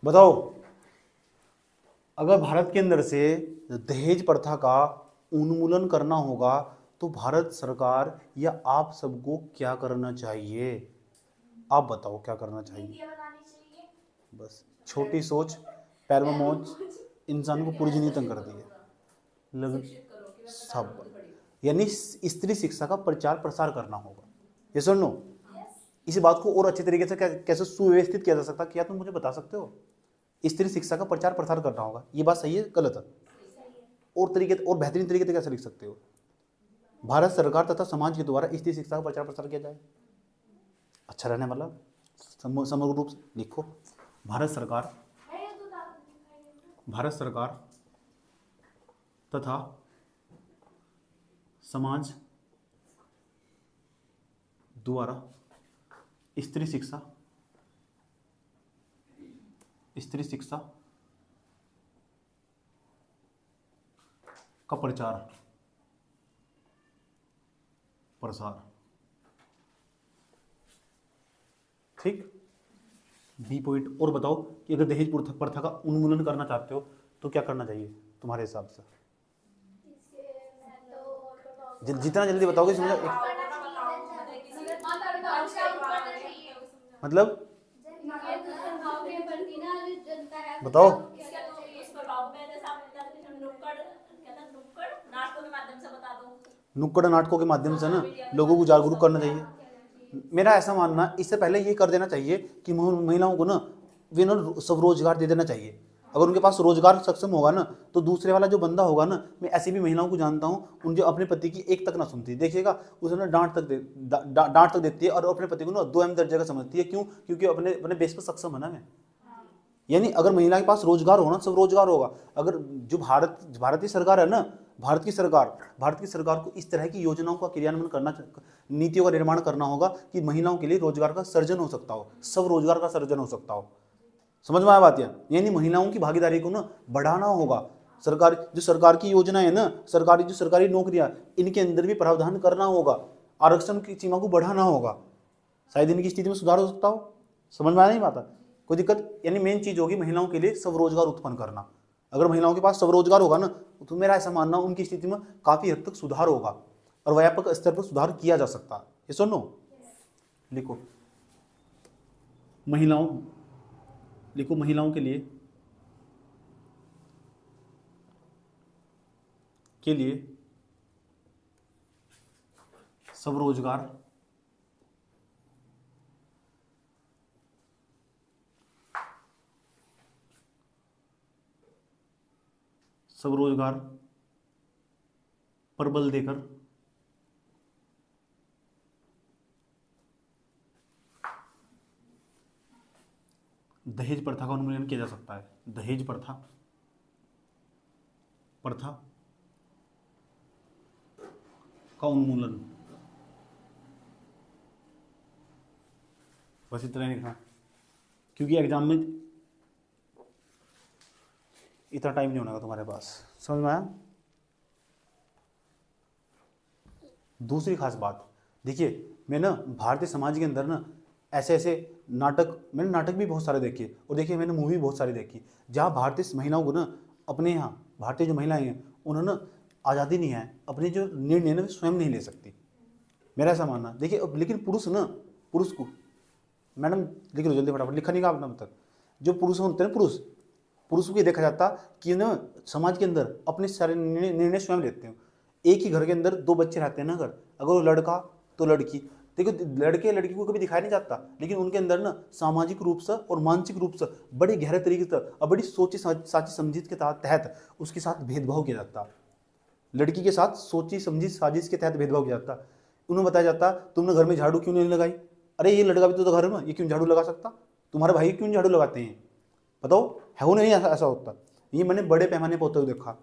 बताओ, अगर भारत के अंदर से दहेज प्रथा का उन्मूलन करना होगा तो भारत सरकार या आप सबको क्या करना चाहिए? आप बताओ क्या करना चाहिए? बस छोटी सोच, पैर में मोच, इंसान को पूरी जिंदगी तंग कर दी है। लग सब, यानी स्त्री शिक्षा का प्रचार प्रसार करना होगा। ये सुन लो, इस बात को और अच्छे तरीके से कैसे सुव्यवस्थित किया जा सकता, क्या तुम मुझे बता सकते हो? स्त्री शिक्षा का प्रचार प्रसार करना होगा, ये बात सही है गलत है? और तरीके और बेहतरीन तरीके से कैसे लिख सकते हो? भारत सरकार तथा समाज के द्वारा स्त्री शिक्षा का प्रचार प्रसार किया जाए, अच्छा रहने वाला समग्र रूप से लिखो। भारत सरकार तथा समाज द्वारा स्त्री शिक्षा का प्रचार प्रसार। ठीक, बी पॉइंट। और बताओ कि अगर दहेज प्रथा का उन्मूलन करना चाहते हो तो क्या करना चाहिए तुम्हारे हिसाब से? जितना जल्दी बताओगे मतलब बताओ। नुक्कड़ नाटकों के माध्यम से ना लोगों को जागरूक करना चाहिए। मेरा ऐसा मानना, इससे पहले ये कर देना चाहिए कि महिलाओं को ना वे ना स्वरोजगार दे देना चाहिए। अगर उनके पास रोजगार सक्षम होगा ना तो दूसरे वाला जो बंदा होगा ना, मैं ऐसी भी महिलाओं को जानता हूँ उन जो अपने पति की एक तक ना सुनती, देखिएगा उसे ना डांट तक देती है और अपने पति को ना 2M दर्जे का समझती है। क्यों? क्योंकि अपने अपने बेस पर सक्षम है ना। मैं यानी अगर महिला के पास रोजगार होना, सब रोजगार होगा। अगर जो भारतीय सरकार है ना, भारत की सरकार को इस तरह की योजनाओं का क्रियान्वयन करना, नीतियों का निर्माण करना होगा कि महिलाओं के लिए रोजगार का सर्जन हो सकता हो, सब रोजगार का सर्जन हो सकता हो। समझ में आया बात? यानी महिलाओं की भागीदारी को ना बढ़ाना होगा। सरकार की योजना है ना, सरकारी नौकरियां, इनके अंदर भी प्रावधान करना होगा। आरक्षण की सीमा को बढ़ाना होगा, शायद इनकी स्थिति में सुधार हो सकता हो। समझ में आया नहीं बात? कोई दिक्कत? यानी मेन चीज होगी महिलाओं के लिए स्वरोजगार उत्पन्न करना। अगर महिलाओं के पास स्वरोजगार होगा ना तो मेरा ऐसा मानना उनकी स्थिति में काफी हद तक सुधार होगा और व्यापक स्तर पर सुधार किया जा सकता है। ये सुनो, लिखो महिलाओं के लिए स्वरोजगार पर बल देकर दहेज प्रथा का उन्मूलन किया जा सकता है। दहेज प्रथा का उन्मूलन, बस इतना ही लिखना, क्योंकि एग्जाम में इतना टाइम नहीं होगा तुम्हारे पास। समझ में आया? दूसरी खास बात, देखिए मैं ना भारतीय समाज के अंदर ना ऐसे मैंने नाटक भी बहुत सारे देखे, और देखिए मैंने मूवी बहुत सारी देखी जहाँ भारतीय महिलाओं को ना, अपने यहाँ भारतीय जो महिलाएं हैं उन्होंने आज़ादी नहीं है, अपने जो निर्णय ना स्वयं नहीं ले सकती। मेरा ऐसा मानना, देखिए लेकिन पुरुष को, मैडम लिख लो जल्दी फटाफट, लिखा नहीं का अपना तक, जो पुरुष होते हैं पुरुषों को देखा जाता कि ना समाज के अंदर अपने सारे निर्णय स्वयं लेते हैं। एक ही घर के अंदर 2 बच्चे रहते हैं ना, अगर वो लड़का तो लड़की, देखो लड़की को कभी दिखाया नहीं जाता, लेकिन उनके अंदर ना सामाजिक रूप से और मानसिक रूप से बड़े गहरे तरीके से और बड़ी सोची साची समझी के तहत उसके साथ भेदभाव किया जाता। लड़की के साथ सोची समझी साजिश के तहत भेदभाव किया जाता। उन्हें बताया जाता तुमने घर में झाड़ू क्यों नहीं लगाई? अरे ये लड़का भी तो घर में, ये क्यों झाड़ू लगा सकता? तुम्हारे भाई क्यों झाड़ू लगाते हैं? बताओ, है वो नहीं ऐसा होता? ये मैंने बड़े पैमाने पर होते हुए देखा।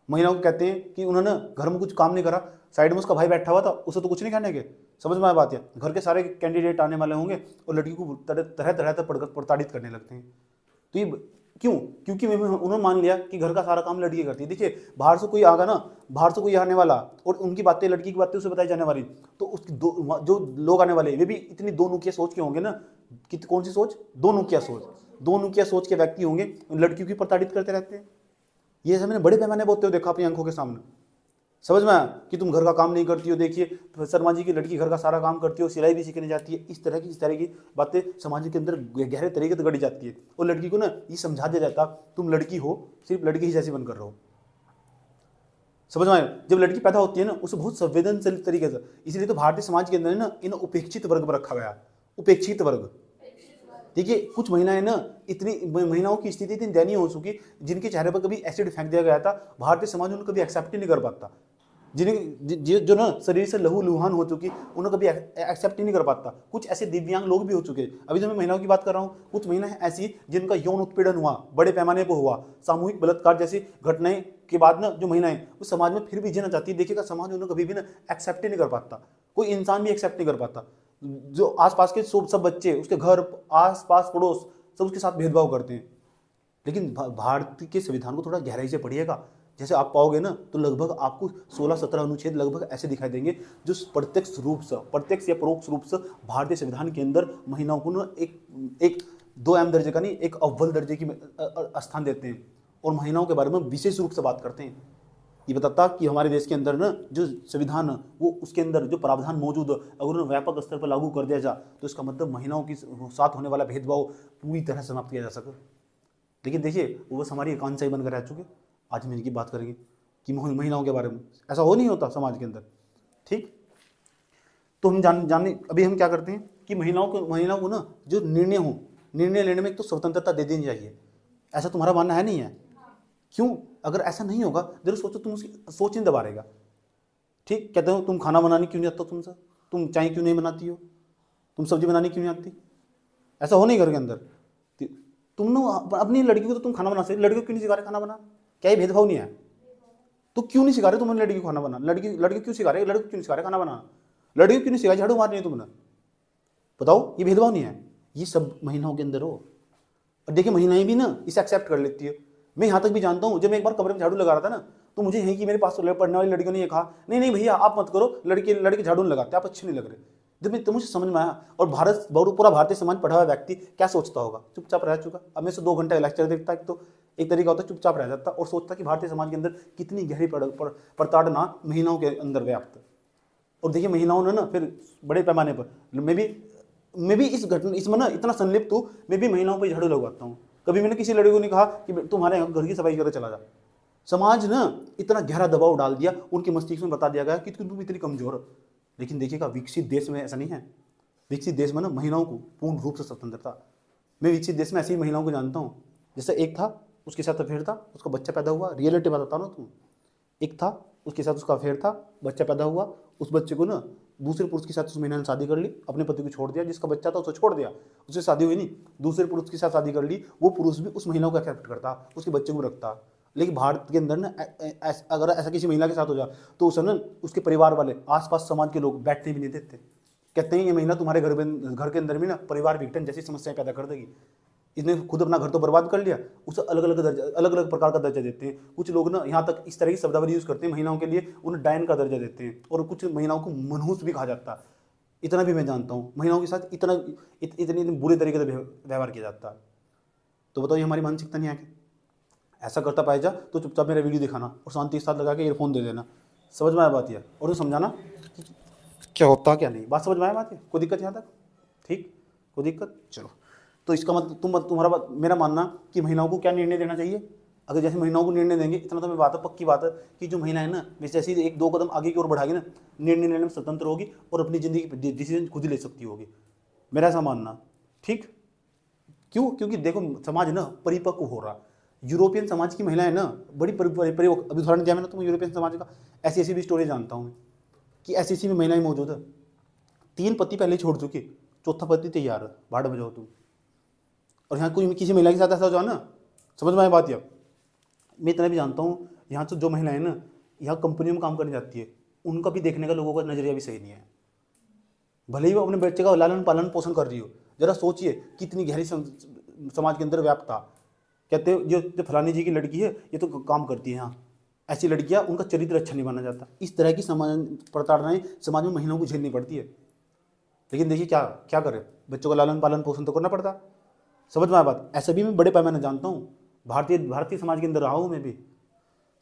महिलाओं को कहते हैं कि उन्होंने घर में कुछ काम नहीं करा, साइड में उसका भाई बैठा हुआ था, उसे तो कुछ नहीं कहने के। समझ में आया बात? है घर के सारे कैंडिडेट आने वाले होंगे और लड़की को तरह तरह से प्रताड़ित करने लगते हैं। तो ये क्यों? क्योंकि उन्होंने मान लिया कि घर का सारा काम लड़की करती है। देखिए बाहर से कोई आगा ना, बाहर से कोई आने वाला और उनकी बातें, लड़की की बातें उसे बताई जाने वाली, तो उसकी जो लोग आने वाले वे भी इतनी दो नुकिया सोच के होंगे ना कि कौन सी सोच? दो नुकिया सोच। दो नुकिया सोच के व्यक्ति होंगे उन लड़कियों की प्रताड़ित करते रहते हैं। ये सब मैंने बड़े पैमाने पर होते हुए देखा अपनी आंखों के सामने। समझ में आया कि तुम घर का काम नहीं करती हो, देखिए शर्मा जी की लड़की घर का सारा काम करती हो, सिलाई भी सीखने जाती है। इस तरह की बातें समाज के अंदर गहरे तरीके से गढ़ी जाती है और लड़की को ना ये समझा दिया जाता तुम लड़की हो, सिर्फ लड़की ही जैसी बनकर रहो। समझ में आया? जब लड़की पैदा होती है ना उसे बहुत संवेदनशील तरीके से, इसलिए तो भारतीय समाज के अंदर ना इन उपेक्षित वर्ग में रखा गया। उपेक्षित वर्ग, देखिए कुछ महिलाएं ना, इतनी महिलाओं की स्थिति इतनी दयनीय हो चुकी जिनके चेहरे पर कभी एसिड फेंक दिया गया था, भारतीय समाज उनको कभी एक्सेप्ट ही नहीं कर पाता। जिन्हें जो ना शरीर से लहू लुहान हो चुकी उन्हें कभी एक्सेप्ट ही नहीं कर पाता। कुछ ऐसे दिव्यांग लोग भी हो चुके। अभी तो मैं महिलाओं की बात कर रहा हूँ, कुछ महिलाएं ऐसी जिनका यौन उत्पीड़न हुआ, बड़े पैमाने पर हुआ, सामूहिक बलात्कार जैसी घटनाएं के बाद ना जो महिलाएं उस समाज में फिर भी जीना चाहती है, देखिएगा समाज उन्हें कभी भी ना एक्सेप्ट ही नहीं कर पाता। कोई इंसान भी एक्सेप्ट नहीं कर पाता। जो आसपास के सब बच्चे, उसके घर आस पास पड़ोस सब उसके साथ भेदभाव करते हैं। लेकिन भारत के संविधान को थोड़ा गहराई से पढ़िएगा, जैसे आप पाओगे ना तो लगभग आपको 16-17 अनुच्छेद लगभग ऐसे दिखाई देंगे जो प्रत्यक्ष रूप से, प्रत्यक्ष या परोक्ष रूप से भारतीय संविधान के अंदर महिलाओं को ना एक 2M दर्जे का नहीं, एक अव्वल दर्जे की स्थान देते हैं और महिलाओं के बारे में विशेष रूप से बात करते हैं। ये बताता कि हमारे देश के अंदर ना जो संविधान वो उसके अंदर जो प्रावधान मौजूद है अगर उन्हें व्यापक स्तर पर लागू कर दिया जाए तो इसका मतलब महिलाओं के साथ होने वाला भेदभाव पूरी तरह समाप्त किया जा सके। लेकिन देखिए वो बस हमारी आकांक्षाएं बनकर रह चुके। आज हम इनकी बात करेंगे कि महिलाओं के बारे में ऐसा हो नहीं होता समाज के अंदर। ठीक, तो हम जाने अभी हम क्या करते हैं कि महिलाओं को ना जो निर्णय लेने में एक तो स्वतंत्रता दे देनी चाहिए। ऐसा तुम्हारा मानना है नहीं है? क्यों? अगर ऐसा नहीं होगा जरूर सोचो, तुम उसकी सोच नहीं दबा रहेगा। ठीक, कहते हो तुम खाना बनाने क्यों नहीं आता तुमसे, तुम चाय क्यों नहीं बनाती हो, तुम सब्जी बनानी क्यों नहीं आती, ऐसा हो नहीं घर के अंदर। तुम ना अपनी लड़की को तो तुम खाना बना सकते, लड़की को क्यों नहीं सिखा रहे खाना बना? क्या ये भेदभाव नहीं है? तो क्यों नहीं सिखा रहे तुम लड़की को खाना बना? लड़की क्यों सिखा रहे, लड़की क्यों नहीं सिखा रहे खाना बनाना? लड़की क्यों नहीं सिखा झाड़ू मारनी है तुमने? बताओ, ये भेदभाव नहीं है? ये सब महिलाओं के अंदर हो। और देखिए महिलाएं भी ना इसे एक्सेप्ट कर लेती है। मैं यहाँ तक भी जानता हूँ, जब मैं एक बार कमरे में झाड़ू लगा रहा था ना तो मुझे यहीं की मेरे पास पढ़ने वाली लड़कियों ने ये कहा, नहीं भैया आप मत करो, लड़के झाड़ू नहीं लगाते, आप अच्छे नहीं लग रहे। जब मैं तो मुझे समझ में आया। और पूरा भारतीय समाज पढ़ा हुआ व्यक्ति क्या सोचता होगा? चुपचाप रह चुका। अब मैं से 2 घंटे लेक्चर देखता है तो एक तरीका होता है चुपचाप रह जाता और सोचता कि भारतीय समाज के अंदर कितनी गहरी प्रताड़ना महिलाओं के अंदर व्याप्त। और देखिए महिलाओं ने ना फिर बड़े पैमाने पर, मैं भी इसमें ना इतना संलिप्त हूँ, मैं भी महिलाओं पर झाड़ू लगवाता हूँ। कभी मैंने किसी लड़की को नहीं कहा कि तुम्हारे घर की सफाई करके चला जा। समाज ना इतना गहरा दबाव डाल दिया, उनके मस्तिष्क में बता दिया गया कि तुम इतनी कमजोर हो। लेकिन देखिएगा विकसित देश में ऐसा नहीं है। विकसित देश में ना महिलाओं को पूर्ण रूप से स्वतंत्रता। मैं विकसित देश में ऐसी महिलाओं को जानता हूँ, जैसे एक था उसके साथ अफेयर था, उसका बच्चा पैदा हुआ। रियलिटी बताता हूँ ना तुम। एक था उसके साथ उसका अफेयर था, बच्चा पैदा हुआ, उस बच्चे को ना दूसरे पुरुष के साथ उस महिला ने शादी कर ली, अपने पति को छोड़ दिया, जिसका बच्चा था उसे छोड़ दिया, उससे शादी हुई नहीं, दूसरे पुरुष के साथ शादी कर ली। वो पुरुष भी उस महिला को एक्सेप्ट करता, उसके बच्चे को रखता। लेकिन भारत के अंदर ना अगर ऐसा किसी महिला के साथ हो जाए तो उसे ना उसके परिवार वाले, आसपास समाज के लोग बैठने भी नहीं देते। कहते हैं ये महिला तुम्हारे घर के अंदर भी ना परिवार विघटन जैसी समस्याएं पैदा कर देगी। इसने खुद अपना घर तो बर्बाद कर लिया, उसे अलग अलग प्रकार का दर्जा देते हैं। कुछ लोग ना यहाँ तक इस तरह की शब्दावली यूज करते हैं महिलाओं के लिए, उन्हें डायन का दर्जा देते हैं। और कुछ महिलाओं को मनहूस भी कहा जाता है। इतना भी मैं जानता हूँ, महिलाओं के साथ इतने बुरे तरीके से व्यवहार किया जाता है। तो बताओ ये हमारी मानसिकता नहीं है क्या? ऐसा करता पाया जा तो चुपचाप मेरा वीडियो दिखाना और शांति के साथ लगा के ईयरफोन दे देना। समझ में आया बात यह? और तो समझाना क्या होता क्या नहीं। बात समझ में आया बात है? कोई दिक्कत यहाँ तक? ठीक, कोई दिक्कत? चलो, तो इसका मतलब मेरा मानना कि महिलाओं को क्या निर्णय देना चाहिए। अगर जैसे महिलाओं को निर्णय देंगे, इतना तो मैं बात है, पक्की बात है कि जो महिलाएं ना जैसे 1-2 कदम आगे की ओर बढ़ाएगी ना, निर्णय लेने में स्वतंत्र होगी और अपनी जिंदगी की डिसीजन खुद ही ले सकती होगी। मेरा ऐसा मानना। ठीक, क्यों? क्योंकि देखो समाज ना परिपक्व हो रहा। यूरोपियन समाज की महिलाएं ना बड़ी परिपक्व। अभी उदाहरण दिया मैंने तुम यूरोपियन समाज का, ऐसी भी स्टोरी जानता हूँ कि ऐसी भी महिलाएं मौजूद है, 3 पति पहले छोड़ चुके, 4था पति तैयार है, भाड़ बजाओ तुम। और यहाँ कोई किसी महिला के साथ ऐसा हो जाए ना, समझ में आए बात? या मैं इतना भी जानता हूँ यहाँ से जो महिलाएं ना यहाँ कंपनी में काम करने जाती है, उनका भी देखने का लोगों का नजरिया भी सही नहीं है। भले ही वो अपने बच्चे का लालन पालन पोषण कर रही हो, जरा सोचिए कितनी गहरी समाज के अंदर व्याप्त था। कहते हैं जो फलानी जी की लड़की है ये तो काम करती है, यहाँ ऐसी लड़कियाँ उनका चरित्र अच्छा नहीं माना जाता। इस तरह की प्रताड़नाएं समाज में महिलाओं को झेलनी पड़ती है। लेकिन देखिए क्या करें, बच्चों का लालन पालन पोषण तो करना पड़ता। समझ में आया बात? ऐसे भी मैं बड़े पैमाने जानता हूँ, भारतीय समाज के अंदर रहा हूँ मैं भी।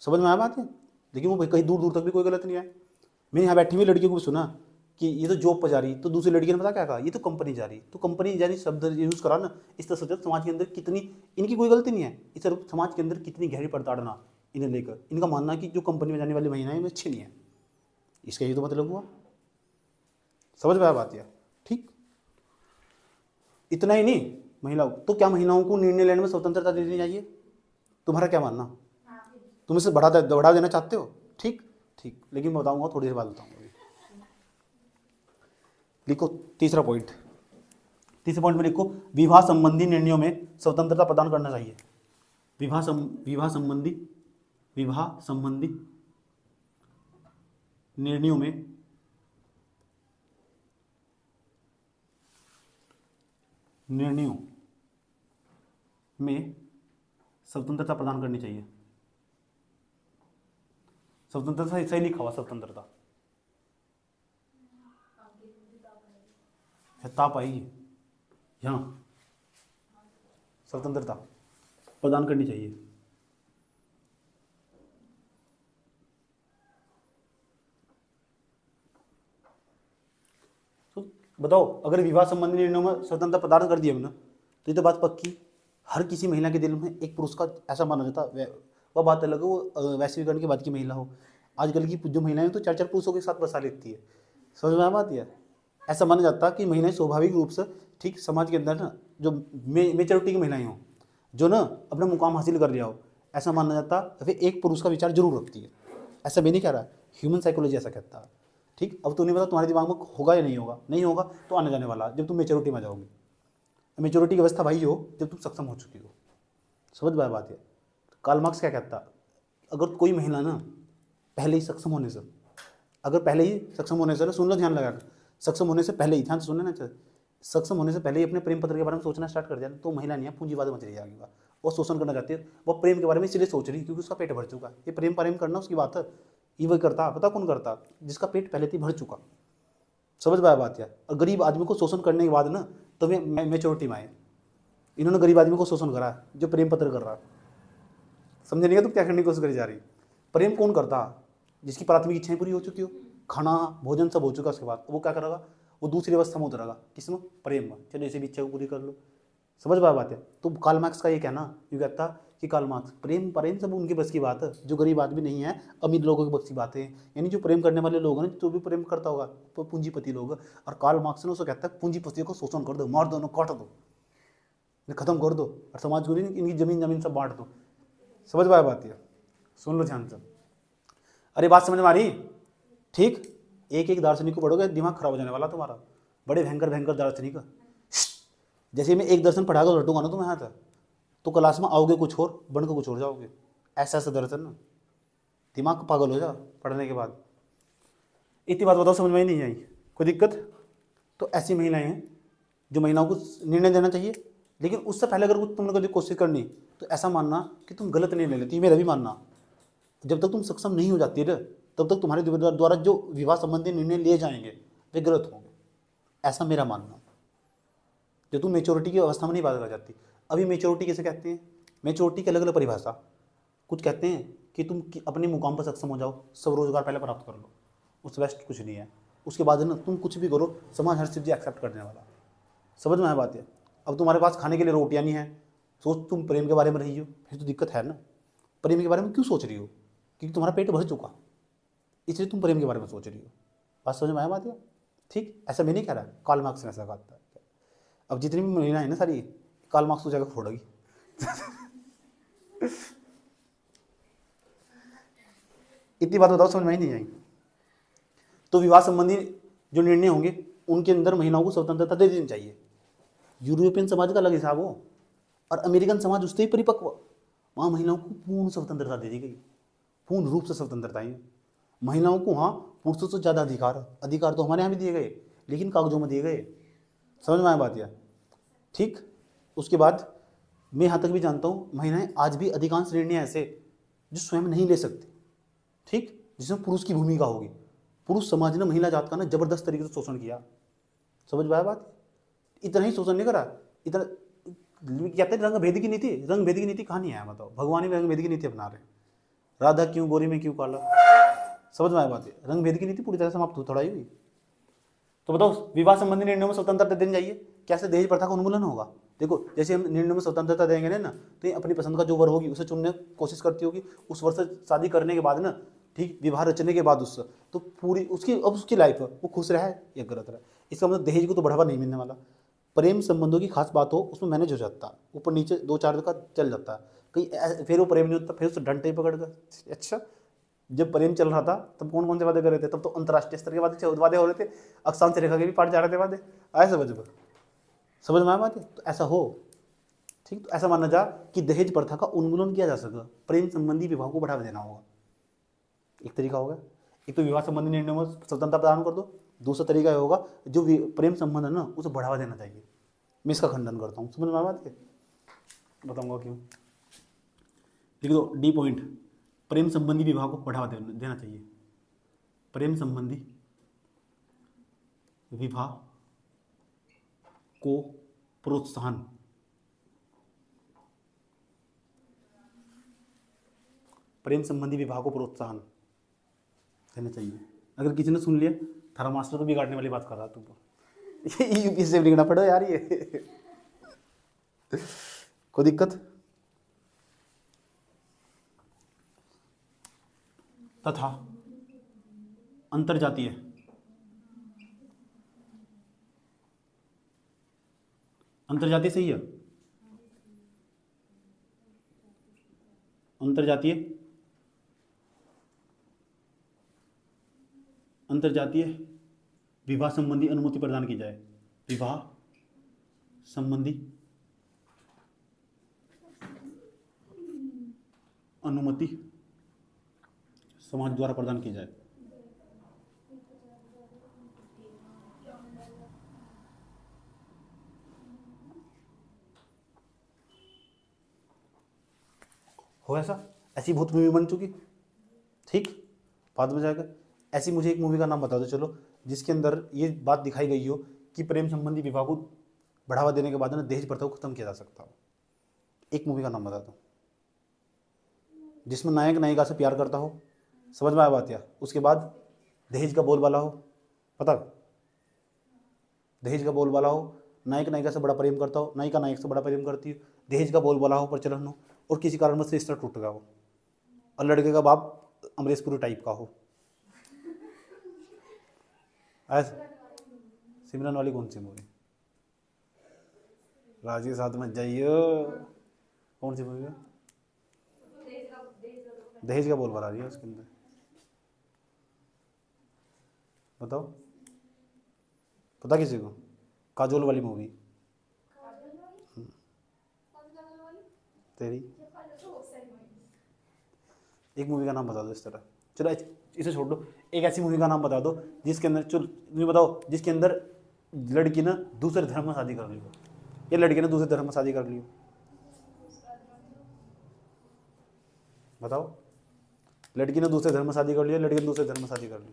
समझ में आया बात है? लेकिन वो कहीं दूर दूर तक भी कोई गलत नहीं है। मैंने यहाँ बैठी हुई लड़कियों को सुना कि ये तो जॉब पर जा रही, तो दूसरी लड़की ने पता क्या कहा, ये तो कंपनी जा रही। तो कंपनी जारी शब्द यूज़ करा ना, इस तरह से समाज के अंदर कितनी, इनकी कोई गलती नहीं है, इस तरह समाज के अंदर कितनी गहरी प्रताड़ना इन्हें लेकर। इनका मानना है कि जो कंपनी में जाने वाली महिलाएं वो अच्छी नहीं है। इसका ये तो मतलब हुआ। समझ में आया बात? यार ठीक, इतना ही नहीं, महिलाओं तो क्या महिलाओं को निर्णय लेने में स्वतंत्रता देनी चाहिए? तुम्हारा क्या मानना? तुम इसे बढ़ा देना चाहते हो? ठीक ठीक, लेकिन मैं बताऊंगा, थोड़ी देर बाद बताऊंगा। लिखो तीसरा पॉइंट, तीसरे पॉइंट में लिखो, विवाह संबंधी निर्णयों में स्वतंत्रता प्रदान करना चाहिए। विवाह संबंधी निर्णयों में स्वतंत्रता प्रदान करनी चाहिए। स्वतंत्रता सही लिखा हुआ, स्वतंत्रता ताप आएगी यहाँ, स्वतंत्रता प्रदान करनी चाहिए। तो बताओ, अगर विवाह संबंधी निर्णयों में स्वतंत्रता प्रदान कर दिया हमने, तो ये तो बात पक्की, हर किसी महिला के दिल में एक पुरुष का ऐसा माना जाता, वह बात अलग है, वो वैश्वीकरण के बाद की महिला हो। आजकल की जो महिलाएं तो 4-4 पुरुषों के साथ बसा लेती है। समझ में बात? है ऐसा माना जाता कि महिलाएं स्वाभाविक रूप से, ठीक, समाज के अंदर ना जो मेच्योरिटी की महिलाएं हो, जो ना अपना मुकाम हासिल कर लिया हो, ऐसा माना जाता वे एक पुरुष का विचार जरूर रखती है। ऐसा मैं नहीं कह रहा, ह्यूमन साइकोलॉजी ऐसा कहता है। ठीक, अब तो नहीं पता तुम्हारे दिमाग में होगा या नहीं होगा, नहीं होगा तो आने जाने वाला, जब तुम मेच्योरिटी में जाओगे। मेच्योरिटी की अवस्था भाई हो जब तुम सक्षम हो चुकी हो। समझ में बात है? कार्ल मार्क्स क्या कहता, अगर कोई महिला ना पहले ही सक्षम होने से, सुन लो ध्यान लगा कर, सक्षम होने से पहले ही, ध्यान सुनना ना, सक्षम होने से पहले ही अपने प्रेम पत्र के बारे में सोचना स्टार्ट कर दिया, तो महिला नहीं है, पूंजीवाद मच रही है आगे। वो शोषण करना चाहती है, वो प्रेम के बारे में इसलिए सोच रही है क्योंकि उसका पेट भर चुका है। ये प्रेम करना उसकी बात है, ये वही करता, पता कौन करता, जिसका पेट पहले ही भर चुका। समझ में आया बात? यार, और गरीब आदमी को शोषण करने के बाद ना तो वे मेच्योरिटी में आए। इन्होंने गरीब आदमी को शोषण करा जो प्रेम पत्र कर रहा। समझे नहीं? तुम क्या करने की कोशिश करी जा रही? प्रेम कौन करता? जिसकी प्राथमिक इच्छाएं पूरी हो चुकी हो, खाना भोजन सब हो चुका, उसके बाद वो क्या करेगा, वो दूसरी अवस्था में उतरेगा, किसमें? प्रेम में। चलो इसी भी इच्छा को पूरी कर लो। समझ में बात है? तो कार्ल मार्क्स का ये कहना, ये कहता कि कार्ल मार्क्स प्रेम सब उनके बस की बात है, जो गरीब आदमी नहीं है, अमीर लोगों की बस की बात है। यानी जो प्रेम करने वाले लोग हैं, जो भी प्रेम करता होगा तो पूंजीपति लोग। और कार्ल मार्क्स ने उसको कहता है पूंजीपतियों को शोषण कर दो, मार दो, काट दो, खत्म कर दो, और समाज को इनकी जमीन सब बांट दो। समझ में बात है? सुन लो ध्यान से। अरे बात समझ में आ रही? ठीक, एक दार्शनिक को पढ़ोगे दिमाग खराब हो जाने वाला तुम्हारा, बड़े भयंकर दार्शनिक। जैसे मैं एक दर्शन पढ़ा कर रटूंगा ना तुम्हें यहाँ तक, तो क्लास में आओगे कुछ और, बन के कुछ और जाओगे। ऐसा दर्शन ना, दिमाग पागल हो जा पढ़ने के बाद। इतनी बात बताओ, समझ में ही नहीं आई? कोई दिक्कत? तो ऐसी महिलाएं हैं जो महिलाओं को निर्णय देना चाहिए, लेकिन उससे पहले अगर तुमने कभी कोशिश करनी तो ऐसा मानना कि तुम गलत निर्णय लेती। मेरा भी मानना, जब तक तुम सक्षम नहीं हो जाती है तब तक तुम्हारे द्वारा जो विवाह संबंधी निर्णय लिए जाएंगे वे गलत होंगे, ऐसा मेरा मानना। जब तुम मेच्योरिटी की अवस्था में नहीं बात कर जाती। अभी मेच्योरिटी कैसे कहते हैं? मेच्योरिटी की अलग अलग परिभाषा। कुछ कहते हैं कि तुम अपने मुकाम पर सक्षम हो जाओ, सब रोजगार पहले प्राप्त कर लो, उससे बेस्ट कुछ नहीं है। उसके बाद ना तुम कुछ भी करो, समाज हर चीज़ एक्सेप्ट करने वाला। समझ में आया बात है? अब तुम्हारे पास खाने के लिए रोटियाँ नहीं है, सोच तुम प्रेम के बारे में रही हो, फिर तो दिक्कत है ना। प्रेम के बारे में क्यों सोच रही हो? क्योंकि तुम्हारा पेट भर चुका, इसलिए तुम प्रेम के बारे में सोच रही हो। बात समझ में आया बात है? ठीक, ऐसा मैं नहीं कह रहा, कार्ल मार्क्स ने ऐसा कहा था। अब जितनी भी महिला है ना सारी, कार्ल मार्क्स को जगह फोड़ेगी। इतनी बात बताओ, समझ में ही नहीं आएगी? तो विवाह संबंधी जो निर्णय होंगे उनके अंदर महिलाओं को स्वतंत्रता दे देनी चाहिए। यूरोपियन समाज का अलग हिसाब हो, और अमेरिकन समाज उससे ही परिपक्व, वहाँ महिलाओं को पूर्ण स्वतंत्रता दे दी गई, पूर्ण रूप से स्वतंत्रता है। महिलाओं को वहाँ पुरुषों से ज़्यादा अधिकार तो हमारे यहाँ भी दिए गए, लेकिन कागजों में दिए गए। समझ में आया बात? यार ठीक। उसके बाद मैं यहाँ तक भी जानता हूँ, महिलाएं आज भी अधिकांश निर्णय ऐसे जो स्वयं नहीं ले सकती, ठीक, जिसमें पुरुष की भूमिका होगी। पुरुष समाज ने महिला जात का ना जबरदस्त तरीके से शोषण किया। समझ में आया बात? इतना ही शोषण नहीं करा, इतना कहते हैं रंग भेद की नीति, रंग भेद की नीति कहाँ नहीं आया बताओ, भगवान ही रंग भेद की नीति अपना रहे। राधा क्यों गोरी में क्यों काला, समझ में आया बात है, रंग भेद की नीति पूरी तरह समाप्त हो थोड़ा ही हुई। तो बताओ विवाह संबंधी निर्णयों में स्वतंत्रता देनी चाहिए, कैसे दहेज प्रथा का उन्मूलन होगा। देखो जैसे हम निर्णयों में स्वतंत्रता देंगे ना, तो ये अपनी पसंद का जो वर होगी उसे चुनने की कोशिश करती होगी, उस वर्ष से शादी करने के बाद ना, ठीक विवाह रचने के बाद उससे तो पूरी उसकी अब उसकी लाइफ है वो खुश रहे या गलत रहे। इसका मतलब दहेज को तो बढ़ावा नहीं मिलने वाला। प्रेम संबंधों की खास बात हो उसमें मैनेज हो जाता है, ऊपर नीचे दो चार का चल जाता है, कहीं फिर वो प्रेम नहीं होता, फिर उससे डंडे पकड़ कर। अच्छा जब प्रेम चल रहा था तब कौन कौन से वादे कर रहे थे, तब तो अंतर्राष्ट्रीय स्तर के वादे हो रहे थे, अक्षांश रेखा के भी पार जा रहे थे वादे, आए समझ में आया बात है। तो ऐसा हो ठीक, तो ऐसा माना जा कि दहेज प्रथा का उन्मूलन किया जा सके, प्रेम संबंधी विवाह को बढ़ावा देना होगा, एक तरीका होगा। एक तो विवाह संबंधी निर्णयों में स्वतंत्रता प्रदान कर दो, दूसरा तरीका ये होगा जो प्रेम संबंध है ना उसे बढ़ावा देना चाहिए। मैं इसका खंडन करता हूँ, समझ में आया बात है, बताऊंगा क्यों। लिख दो डी पॉइंट, प्रेम संबंधी विवाह को बढ़ावा देना चाहिए, प्रेम संबंधी विवाह को प्रोत्साहन, प्रेम संबंधी विवाह को प्रोत्साहन देना चाहिए। अगर किसी ने सुन लिया थर्मास्टर को बिगाड़ने वाली बात कर रहा तू, यूपीएससी से लिखना पड़ो यार ये कोई दिक्कत। तथा अंतरजातीय अंतरजातीय सही है, अंतरजातीय विवाह संबंधी अनुमति प्रदान की जाए, विवाह संबंधी अनुमति समाज द्वारा प्रदान की जाए। हो ऐसी बहुत मूवी बन चुकी, ठीक बाद में जाकर। ऐसी मुझे एक मूवी का नाम बता दो चलो जिसके अंदर ये बात दिखाई गई हो कि प्रेम संबंधी विवाह को बढ़ावा देने के बाद ना दहेज प्रथा को खत्म किया जा सकता हो। एक मूवी का नाम बता दो जिसमें नायक नायिका से प्यार करता हो, समझ में आया बात, या उसके बाद दहेज का बोलबाला हो, पता दहेज का बोलबाला हो, नायक नायिका से बड़ा प्रेम करता हो, नायिका नायक से बड़ा प्रेम करती हो, दहेज का बोलबाला हो, प्रचलन हो, और किसी कारणवश रिश्ता टूट गया हो और लड़के का बाप अमरीश पुरी टाइप का हो। ऐसा सिमरन वाली कौन सी मूवी, राज के साथ मत जाइयो, कौन सी मूवी है, दहेज का बोलबाला आ रही है उसके अंदर, बताओ पता किसी को, काजोल वाली मूवी तेरी, एक मूवी का नाम बता दो इस तरह। चलो इसे छोड़ दो, एक ऐसी मूवी का नाम बता दो जिसके अंदर, चलो तुम्हें बताओ, जिसके अंदर लड़की ना दूसरे धर्म में शादी कर ली हो या लड़के ने दूसरे धर्म में शादी कर ली हो, बताओ। लड़की ने दूसरे धर्म में शादी कर लिया, लड़के ने दूसरे धर्म में शादी कर ली हो,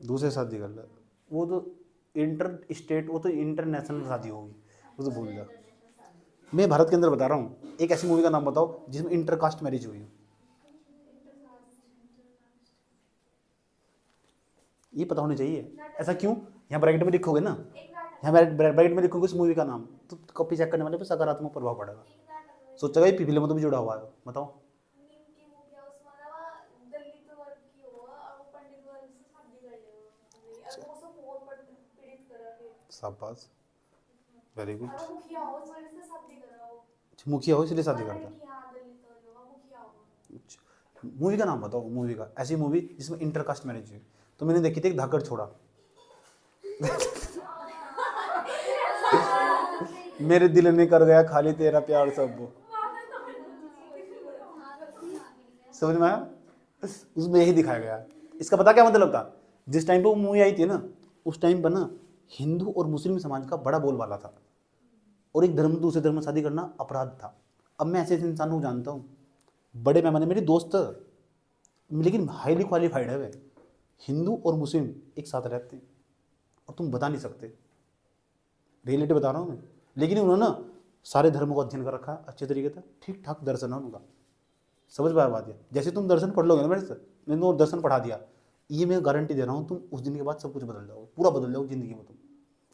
दूसरे शादी कर ले, वो तो इंटर स्टेट, वो तो इंटरनेशनल शादी होगी, वो तो भूल जा। मैं भारत के अंदर बता रहा हूँ, एक ऐसी मूवी का नाम बताओ जिसमें इंटरकास्ट मैरिज हुई हो। ये पता होनी चाहिए। ऐसा क्यों, यहाँ ब्रैकेट में लिखोगे ना, यहाँ ब्रैकेट में लिखोगे उस मूवी का नाम, तो कॉपी चेक करने वाले पे सकारात्मक प्रभाव पड़ेगा, सोचेगा ये फिल्म तो भी जुड़ा हुआ है, बताओ। शाबाश, वेरी गुड। मुखिया हो इसलिए शादी करता है। मूवी का नाम बताओ, मूवी का, ऐसी मूवी जिसमें इंटरकास्ट मैरिज हुई। तो मैंने देखी थी एक धाकड़ छोड़ा मेरे दिल ने कर गया खाली तेरा प्यार सब, वो समझ में आया, उसमें यही दिखाया गया। इसका पता क्या मतलब था, जिस टाइम पे वो मूवी आई थी ना, उस टाइम पर ना हिंदू और मुस्लिम समाज का बड़ा बोलबाला था, और एक धर्म दूसरे धर्म में शादी करना अपराध था। अब मैं ऐसे ऐसे इंसानों को जानता हूँ, बड़े पैमाने मेरे दोस्त, लेकिन हाईली क्वालिफाइड है वे, हिंदू और मुस्लिम एक साथ रहते हैं और तुम बता नहीं सकते, रियलिटी बता रहा हूँ मैं। लेकिन उन्होंने ना सारे धर्मों का अध्ययन कर रखा है अच्छे तरीके से, ठीक ठाक दर्शन है उनका, समझ में बात है। जैसे तुम दर्शन पढ़ लोगे ना मेरे से, मैंने तो दर्शन पढ़ा दिया, ये मैं गारंटी दे रहा हूँ, तुम उस दिन के बाद सब कुछ बदल जाओगे, पूरा बदल जाओगे जिंदगी में तुम,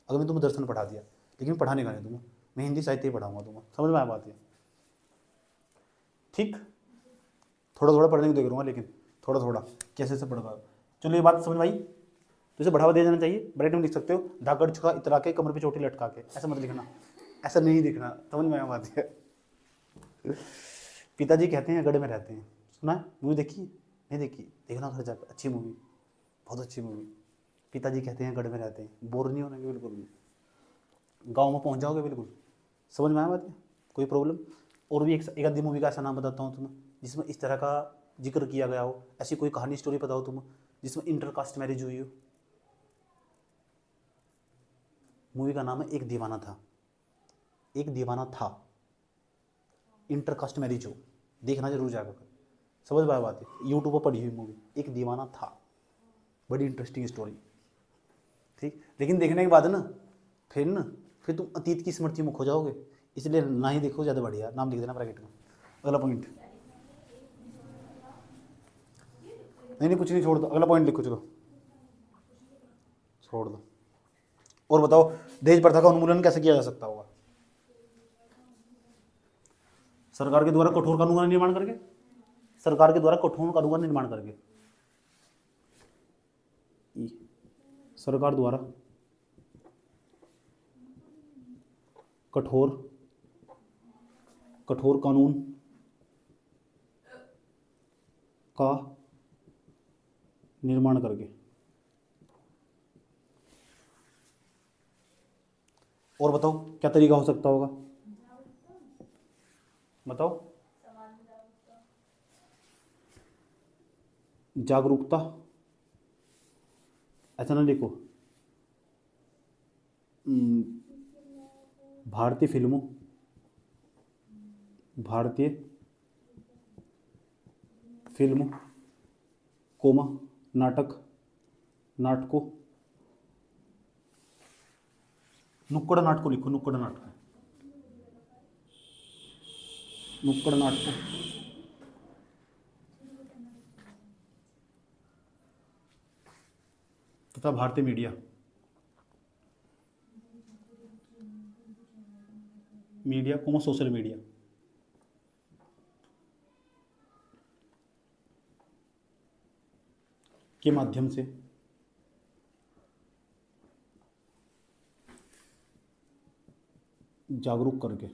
अगर मैं तुम्हें दर्शन पढ़ा दिया। लेकिन पढ़ाने का नहीं तुम्हें, मैं हिंदी साहित्य ही पढ़ाऊंगा तुम्हें, समझ में आया बात है। ठीक, थोड़ा थोड़ा पढ़ने की देख लूँगा, लेकिन थोड़ा थोड़ा कैसे से पढ़ूंगा। चलो ये बात समझ में आई। तो इसे बढ़ावा दिया जाना चाहिए। ब्रेड में लिख सकते हो, धाकड़ छुरा इतरा के कमर पे चोटी लटका के, ऐसा मत लिखना, ऐसा नहीं लिखना, समझ में आया बात है। पिताजी कहते हैं गढ़ में रहते हैं, सुना है? मूवी देखी? नहीं देखी? देखना घर जाकर, अच्छी मूवी, बहुत अच्छी मूवी। पिताजी कहते हैं गढ़ में रहते हैं, बोर नहीं होने बिल्कुल भी, गाँव में पहुँच जाओगे बिल्कुल, समझ में आया बात है, कोई प्रॉब्लम। और भी एक आधी मूवी का ऐसा नाम बताता हूँ तुम्हें जिसमें इस तरह का जिक्र किया गया हो, ऐसी कोई कहानी स्टोरी बताओ तुम्हें जिसमें इंटरकास्ट मैरिज हुई हो। मूवी का नाम है एक दीवाना था, एक दीवाना था, इंटरकास्ट मैरिज हो, देखना जरूर जाकर, समझ में आया बात है। यूट्यूब पर पड़ी हुई मूवी एक दीवाना था, बड़ी इंटरेस्टिंग स्टोरी, ठीक। लेकिन देखने के बाद ना फिर तुम अतीत की स्मृति में खो जाओगे, इसलिए ना ही देखो, ज़्यादा बढ़िया। नाम लिख देना ब्रैकेट में। अगला पॉइंट, नहीं कुछ नहीं, छोड़ दो, अगला पॉइंट लिखो, चलो छोड़ दो। और बताओ दहेज प्रथा का उन्मूलन कैसे किया जा सकता होगा? सरकार के द्वारा कठोर कानून का निर्माण करके, सरकार के द्वारा कठोर कानून का निर्माण करके, सरकार द्वारा कठोर कानून का निर्माण करके। और बताओ क्या तरीका हो सकता होगा, बताओ। जागरूकता, ऐसा ना लिखो, भारतीय फिल्मों, भारतीय फिल्म कोमा नाटकों, नुक्कड़ नाटकों लिखो, नुक्कड़ नाटकों तथा भारतीय मीडिया कोमा सोशल मीडिया के माध्यम से जागरूक करके।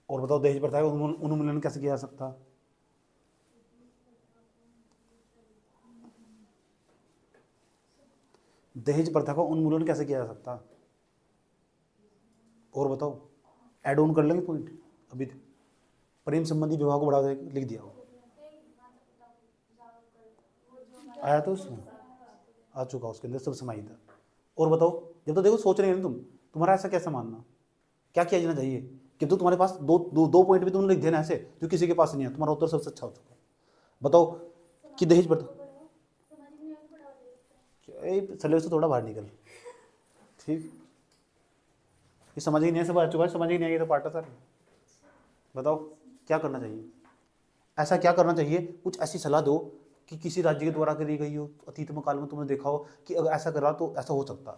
और बताओ दहेज प्रथा का उन्मूलन कैसे किया जा सकता? दहेज प्रथा का उन्मूलन कैसे किया जा सकता? और बताओ, ऐड ऑन कर लेंगे पॉइंट अभी। प्रेम संबंधी विवाह को बढ़ावा देकर लिख दिया हो, आया तो उसमें आ चुका, उसके अंदर सब समाहित है। और बताओ, जब तो देखो सोच रहे हैं तुम, तुम्हारा ऐसा कैसा मानना, क्या किया जाना चाहिए कि तो तुम्हारे पास दो पॉइंट भी तुमने लिख देना ऐसे जो किसी के पास नहीं है, तुम्हारा उत्तर सबसे अच्छा हो चुका। बताओ कि दहेज प्रथा, सिलेबस से थोड़ा बाहर निकल, ठीक। ये समझ ही नहीं है, सब आ चुका है, समझ ही नहीं आई तो पार्टा सर। बताओ क्या करना चाहिए, ऐसा क्या करना चाहिए, कुछ ऐसी सलाह दो कि किसी राज्य के द्वारा करी गई हो, अतीत में काल में तुमने देखा हो कि अगर ऐसा करा तो ऐसा हो सकता।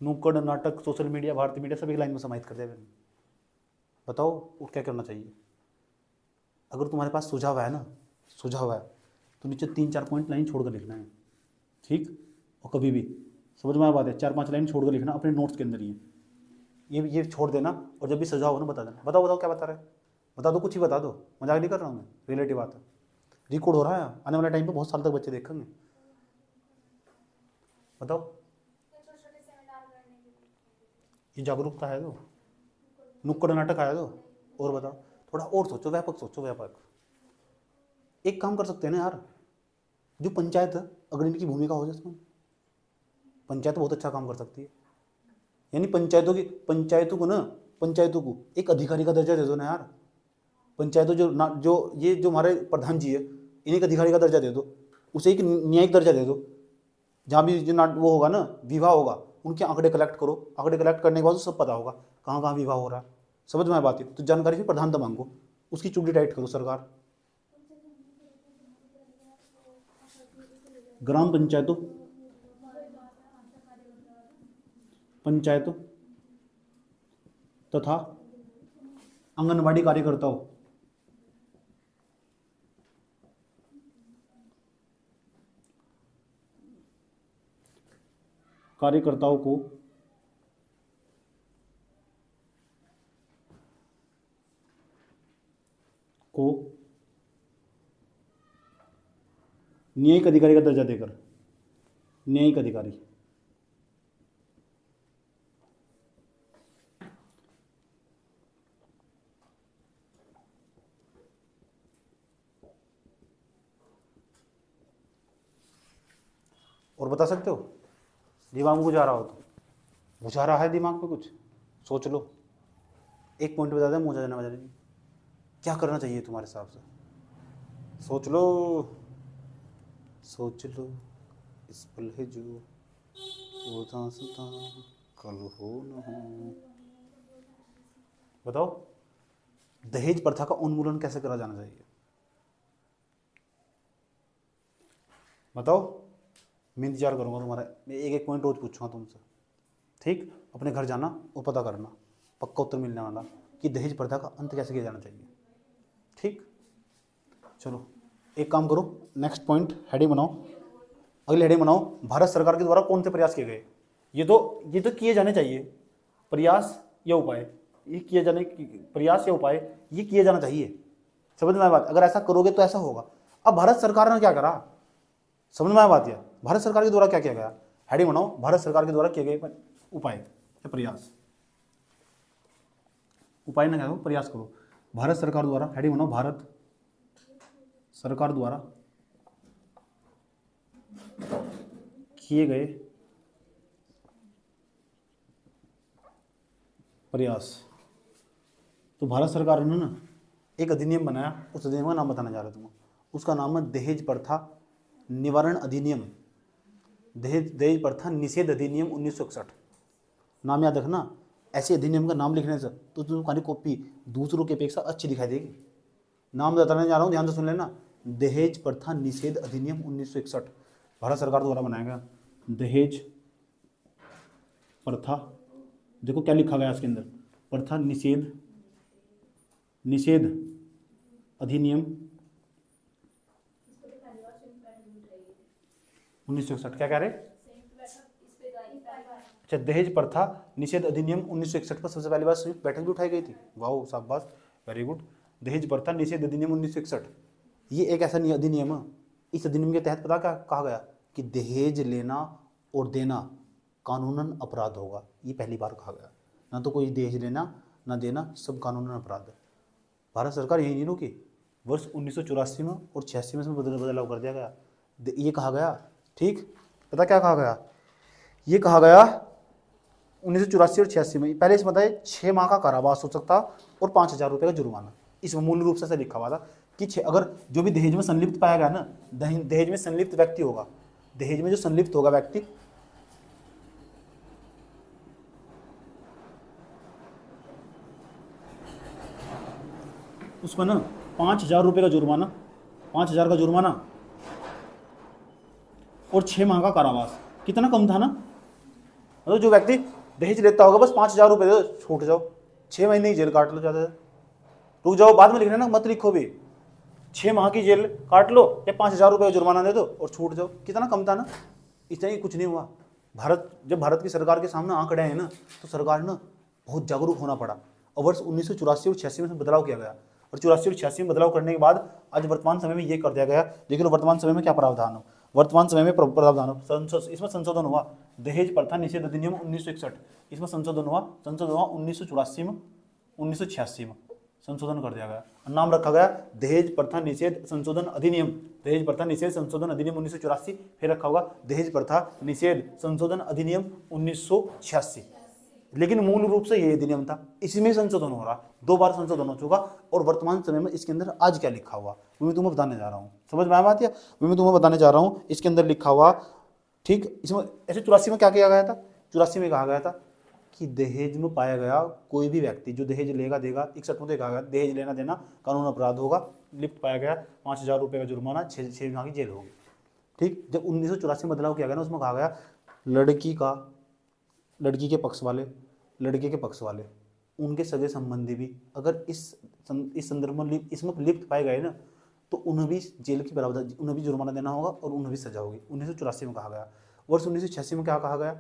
नुक्कड़ नाटक, सोशल मीडिया, भारतीय मीडिया, सभी लाइन में समाहित कर दिया मैंने। बताओ वो क्या करना चाहिए। अगर तुम्हारे पास सुझाव है ना, सुझाव है तो नीचे 3-4 पॉइंट लाइन छोड़कर लिखना है, ठीक। और कभी भी समझ में आ बात है, 4-5 लाइन छोड़कर लिखना अपने नोट्स के अंदर ही, ये छोड़ देना। और जब भी सुझाव हो ना बता देना। बताओ क्या बता रहे, बता दो, कुछ ही बता दो, मजाक नहीं कर रहा हूँ मैं, रिलेटिव बात है, रिकॉर्ड हो रहा है, आने वाले टाइम पे बहुत साल तक बच्चे देखेंगे। बताओ, ये जागरूकता है तो, नुक्कड़ नाटक आया तो। और बताओ, थोड़ा और सोचो, व्यापक सोचो, व्यापक। एक काम कर सकते हैं ना यार, जो पंचायत अगर इनकी भूमिका हो जाए इसमें, पंचायत बहुत अच्छा काम कर सकती है। यानी पंचायतों को ना, पंचायतों को एक अधिकारी का दर्जा दे दो ना यार। पंचायतों जो ये जो हमारे प्रधान जी है, इन्हीं का अधिकारी का दर्जा दे दो, उसे एक न्यायिक दर्जा दे दो। जहाँ भी जो वो होगा ना, विवाह होगा, उनके आंकड़े कलेक्ट करो। आंकड़े कलेक्ट करने के बाद सब पता होगा कहाँ कहाँ विवाह हो रहा है। समझ में बात है? तो जानकारी फिर प्रधान तक मांगो, उसकी चुड़ी टाइट करो सरकार। ग्राम पंचायतों तथा आंगनबाड़ी कार्यकर्ताओं को न्यायिक अधिकारी का दर्जा देकर, न्यायिक अधिकारी, और बता सकते हो? दिमाग में कुछ आ रहा हो तो, कुछ आ रहा है दिमाग में कुछ? सोच लो, एक पॉइंट बता दें मुझे जाना बजाने की, क्या करना चाहिए तुम्हारे हिसाब से? सोच लो, सोच लो, इस पल है जो वो दास्तां कल हो न हो। बताओ, दहेज प्रथा का उन्मूलन कैसे करा जाना चाहिए? बताओ, मैं इंतजार करूंगा तुम्हारा। मैं एक एक पॉइंट रोज पूछूंगा तुमसे, ठीक? अपने घर जाना और पता करना, पक्का उत्तर मिलने वाला कि दहेज प्रथा का अंत कैसे किया जाना चाहिए, ठीक? चलो एक काम करो, नेक्स्ट पॉइंट हेडिंग बनाओ, अगली हेडिंग बनाओ, भारत सरकार के द्वारा कौन से प्रयास किए गए? ये तो किए जाने चाहिए, प्रयास या उपाय, ये किए जाने, प्रयास या उपाय ये किए जाना चाहिए। समझ में आया बात? अगर ऐसा करोगे तो ऐसा होगा। अब भारत सरकार ने क्या करा, समझ में आया बात? या भारत सरकार के द्वारा क्या किया गया? हेडिंग बनाओ, भारत सरकार के द्वारा किए गए उपाय या प्रयास। उपाय ना क्या करो, प्रयास करो। भारत सरकार द्वारा, हेडिंग बनाओ, भारत सरकार द्वारा किए गए प्रयास। तो भारत सरकार ने ना एक अधिनियम बनाया, उस अधिनियम का नाम बताना जा रहा हूं तुम्हें। उसका नाम है दहेज प्रथा निवारण अधिनियम, दहेज प्रथा निषेध अधिनियम 1961। नाम याद रखना, ऐसे अधिनियम का नाम लिखने से तो तुम्हारी कॉपी दूसरों की अपेक्षा अच्छी दिखाई देगी। नाम बताने जा रहा हूँ, ध्यान से सुन लेना। दहेज प्रथा निषेध अधिनियम 1961 भारत सरकार द्वारा बनाया गया दहेज प्रथा। देखो क्या लिखा गया इसके अंदर, प्रथा निषेध अधिनियम 1961। क्या कह रहे? अच्छा, दहेज प्रथा निषेध अधिनियम 1961 पर सबसे पहली बार संयुक्त बैठक भी उठाई गई थी। वाह, शाबाश, वेरी गुड। दहेज प्रथा निषेध अधिनियम 1961, ये एक ऐसा अधिनियम है, इस अधिनियम के तहत पता क्या कहा गया कि दहेज लेना और देना कानूनन अपराध होगा। ये पहली बार कहा गया, ना तो कोई दहेज लेना ना देना, सब कानूनन अपराध है। भारत सरकार यही नहीं रोकी, वर्ष 1984 में और 86 में इसमें बदलाव कर दिया गया। ये कहा गया, ठीक? पता क्या कहा गया? ये कहा गया 1984 और 86 में, पहले इसमें बताया 6 माह का कारावास हो सकता और 5,000 रुपये का जुर्माना। इसमें मूल रूप से लिखा हुआ था कि अगर जो भी दहेज में संलिप्त पाया गया ना, दहेज में संलिप्त व्यक्ति होगा, दहेज में जो संलिप्त होगा व्यक्ति, उसमें ना 5,000 रुपये का जुर्माना, 5,000 का जुर्माना और 6 माह का कारावास। कितना कम था ना? मतलब जो व्यक्ति दहेज लेता होगा बस 5,000 रुपये दे दो, छूट जाओ, 6 महीने की जेल काट लो, ज़्यादा रुक जाओ, बाद में लिखना ना, मत लिखो भी। 6 माह की जेल काट लो या 5,000 रुपये का जुर्माना दे दो और छूट जाओ। कितना कम था ना? इतना ही कुछ नहीं हुआ। जब भारत की सरकार के सामने आंकड़े हैं ना, तो सरकार ने बहुत जागरूक होना पड़ा और वर्ष 1984 और 86 में बदलाव किया गया। और 84 और 86 में बदलाव करने के बाद आज वर्तमान समय में ये कर दिया गया। देख लो वर्तमान समय में क्या प्रावधान हो, वर्तमान समय में प्रावधान हो, इसमें संशोधन हुआ। दहेज प्रथा निषेध अधिनियम 1961, इसमें संशोधन हुआ 1984 में, 1986 में। संशोधन कर दिया गया। नाम रखा गया दहेज प्रथा निषेध संशोधन अधिनियम, दहेज प्रथा निषेध संशोधन अधिनियम 1984। फिर रखा होगा दहेज प्रथा निषेध संशोधन अधिनियम 1986। लेकिन मूल रूप से ये अधिनियम था, इसी में संशोधन हो रहा, 2 बार संशोधन हो चुका। और वर्तमान समय में इसके अंदर आज क्या लिखा हुआ मैं तुम्हें बताने जा रहा हूँ। समझ में आया बात? या मैं तुम्हें बताने जा रहा हूँ इसके अंदर लिखा हुआ। ठीक, इसमें ऐसे 84 में क्या किया गया था? 84 में कहा गया था कि दहेज में पाया गया कोई भी व्यक्ति जो दहेज लेगा देगा, 61 में कहा गया दहेज लेना देना कानून अपराध होगा, लिप्त पाया गया 5000 रुपये का जुर्माना, 6 माह की जेल होगी। ठीक, जब 1984 में बदलाव किया गया ना, उसमें कहा गया लड़की के पक्ष वाले, लड़के के पक्ष वाले, उनके सगे संबंधी भी अगर इस संदर्भ में इसमें लिप्त पाए गए ना, तो उन्हें भी जेल की बराबर, उन्हें भी जुर्माना देना होगा और उन्हें भी सजा होगी। 1984 में कहा गया। वर्ष 1986 में क्या कहा गया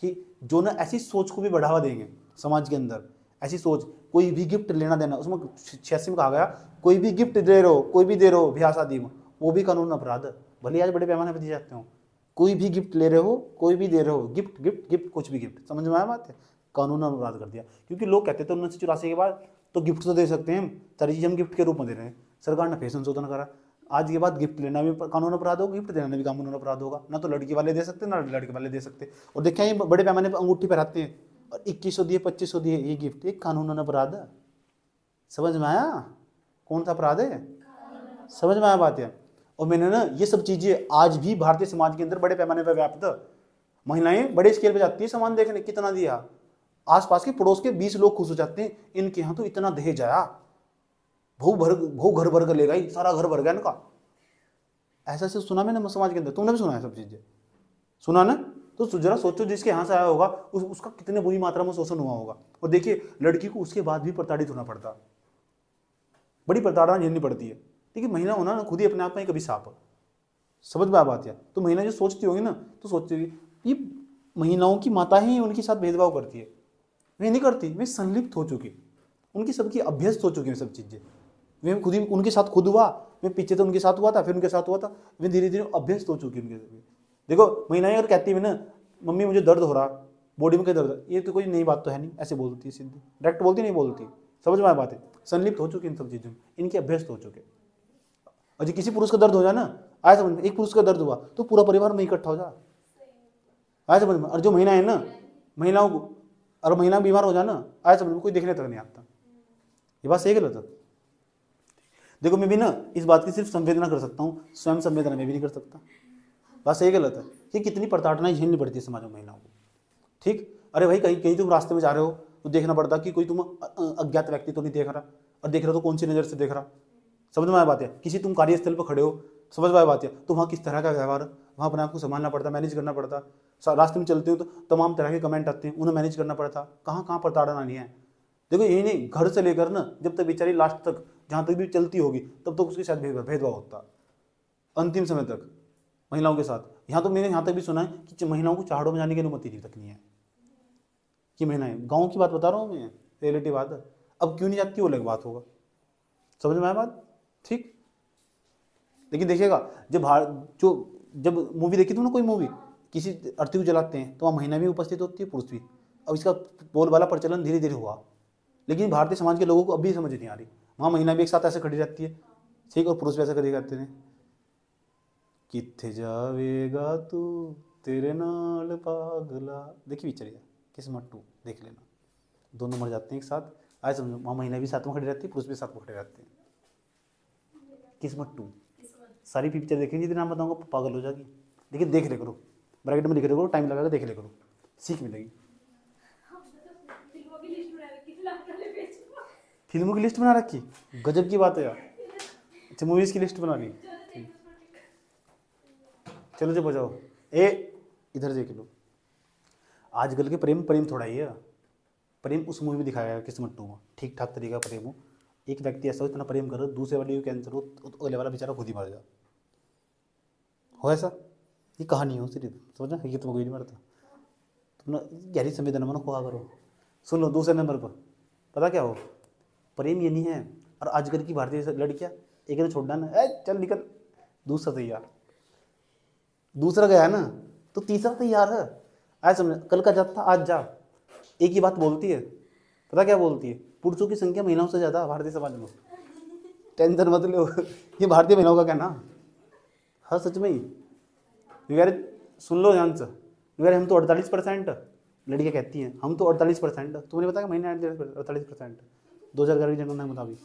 कि जो ना ऐसी सोच को भी बढ़ावा देंगे समाज के अंदर, ऐसी सोच, कोई भी गिफ्ट लेना देना, उसमें 86 में कहा गया कोई भी गिफ्ट दे रहे हो, कोई भी दे रहे हो ब्याह शादी में, वो भी कानून अपराध है। भले आज बड़े पैमाने पर दिए जाते हो, कोई भी गिफ्ट ले रहे हो, कोई भी दे रहे हो, गिफ्ट गिफ्ट गिफ्ट कुछ भी गिफ्ट, समझ में आया बात है? कानून अपराध कर दिया। क्योंकि लोग कहते थे 1984 के बाद तो गिफ्ट तो दे सकते हैं, सारी चीज हम गिफ्ट के रूप में दे रहे हैं। सरकार ने फिर संशोधन करा, आज के बाद गिफ्ट लेना भी कानून अपराध होगा, गिफ्ट देना भी कानून अपराध होगा। ना तो लड़की वाले दे सकते, ना लड़के वाले दे सकते। और देखिए ये बड़े पैमाने पर अंगूठी पहनाते हैं और 2100 दिए 2500 दिए, ये गिफ्ट एक कानून अपराध है। समझ में आया कौन सा अपराध है? समझ में आया बात है? और मैंने ना ये सब चीजें आज भी भारतीय समाज के अंदर बड़े पैमाने पर व्याप्त, महिलाएं बड़े स्केल पे जाती है सामान देखने, कितना दिया, आसपास के पड़ोस के 20 लोग खुश हो जाते हैं, इनके यहाँ तो इतना दहेज आया, भू घर भर कर ले गई, सारा घर भर गया इनका। ऐसा से सुना मैंने समाज के अंदर, तुमने भी सुना है सब चीजें, सुना ना? तो जरा सोचो जिसके यहाँ से आया होगा उसका कितने बुरी मात्रा में शोषण हुआ होगा। और देखिए लड़की को उसके बाद भी प्रताड़ित होना पड़ता, बड़ी प्रताड़ना झेलनी पड़ती है। देखिए महिला होना ना खुद ही अपने आप में कभी साफ, समझ में आ बात है? तो महिला जो सोचती होगी ना, तो सोचती होगी ये महिलाओं की माता ही उनके साथ भेदभाव करती है। वे नहीं करती, वे संलिप्त हो चुकी, उनकी सबकी अभ्यस्त हो चुकी है सब चीजें। वे खुद ही उनके साथ खुद हुआ, मैं पीछे तो उनके साथ हुआ था, फिर उनके साथ हुआ था, वे धीरे धीरे अभ्यस्त हो चुकी उनके। देखो महिलाएं अगर कहती है ना मम्मी मुझे दर्द हो रहा, बॉडी में क्या दर्द, ये तो कोई नई बात तो है नहीं, ऐसे बोलती है सीधी, डायरेक्ट बोलती नहीं बोलती। समझ में आया बात है? संलिप्त हो चुकी इन सब चीजों में, इनके अभ्यस्त हो चुके। और जो किसी पुरुष का दर्द हो जाए ना, आया समझ में, एक पुरुष का दर्द हुआ तो पूरा परिवार में इकट्ठा हो जाए, आया समझ में। और जो महिला है ना, महिलाओं को, और महिला बीमार हो जाए ना, आया समझ में, कोई देखने तक नहीं आता। ये बात सही गलत है? देखो मैं भी ना इस बात की सिर्फ संवेदना कर सकता हूँ, स्वयं संवेदना मैं भी नहीं कर सकता। बात सही गलत है कि कितनी प्रताड़नाएं झेलनी पड़ती है समाज में महिलाओं को। ठीक, अरे भाई कहीं कहीं तुम रास्ते में जा रहे हो तो देखना पड़ता कि कोई तुम अज्ञात व्यक्ति तो नहीं देख रहा, और देख रहा तो कौन सी नज़र से देख रहा। समझ में आया बात है? किसी तुम कार्यस्थल पर खड़े हो, समझ में आया बात है, तो वहाँ किस तरह का व्यवहार, वहाँ अपने आप को संभालना पड़ता, मैनेज करना पड़ता। रास्ते में चलते हो तो तमाम तरह के कमेंट आते हैं, उन्हें मैनेज करना पड़ता। कहाँ कहाँ प्रताड़ना नहीं है। देखो यही नहीं, घर से लेकर ना जब तक बेचारी लास्ट तक जहाँ तक भी चलती होगी तब तक उसके साथ भेदभाव होता, अंतिम समय तक महिलाओं के साथ। यहाँ तो मैंने यहाँ तक भी सुना है कि महिलाओं को चढ़ाड़ों में जाने की अनुमति तक नहीं है। कि महिलाएं, गाँव की बात बता रहा हूँ मैं, रियलिटी बात है। अब क्यों नहीं जाती वो अलग बात होगा। समझ में आया बात? ठीक, लेकिन देखिएगा जब मूवी देखी तुमने, कोई मूवी किसी अर्थी को जलाते हैं तो वहाँ महिला भी उपस्थित होती है, पुरुष भी। अब इसका बोलबाला प्रचलन धीरे धीरे हुआ, लेकिन भारतीय समाज के लोगों को अभी समझ नहीं आ रही। वहाँ महिला भी एक साथ ऐसे खड़ी रहती है, ठीक, और पुरुष भी ऐसे खड़े रहते हैं। किथे जावेगा तू तेरे नाल पागला, देखिए पिक्चर किस्मत 2 देख लेना, दोनों मर जाते हैं एक साथ। आज समझो, वहाँ महिला भी साथ में खड़ी रहती है, पुरुष भी साथ में खड़े रहते हैं। किस्मत 2 सारी पिक्चर देखेंगे, जितने नाम बताऊंगा पागल हो जाएगी। लेकिन देख ले करो, ब्रैकेट में लिख ले करो, टाइम लगेगा, देख ले करो, सीख मिलेगी। फिल्मों की लिस्ट बना रखी, गजब की बात है यार। अच्छा मूवीज की लिस्ट बना ली, चलो जो बजाओ। इधर देख लो, आजकल के प्रेम थोड़ा ही है। प्रेम उस मूवी में दिखाया गया किस्मत 2 में, ठीक ठाक तरीका प्रेम हो। एक व्यक्ति ऐसा हो इतना प्रेम करो, दूसरे वाले को कैंसर हो तो अगले वाला बेचारा खुद ही मर जाए, हो ऐसा। ये कहानी हो सिर्फ, समझना, ये तो कोई नहीं मरता। तुम ना गहरी संवेदना मन खोआ करो। सुन लो, दूसरे नंबर पर पता क्या हो, प्रेम ये नहीं है। और आजकल की भारतीय लड़कियां एक ने छोड़ना ना, चल निकल, दूसरा तैयार, दूसरा गया ना तो तीसरा तैयार है। आज समझ, कल का जाता आज जा, एक ही बात बोलती है, पता क्या बोलती है, पुरुषों की संख्या महिलाओं से ज़्यादा भारतीय समाज में। टेंशन मत लो, ये भारतीय महिलाओं का कहना। हाँ सच में ही यार, सुन लो ध्यान से यार, हम तो 48% लड़कियाँ कहती हैं, हम तो 48%। तुमने बताया महीने 48%, 2011 की जनगणना के मुताबिक।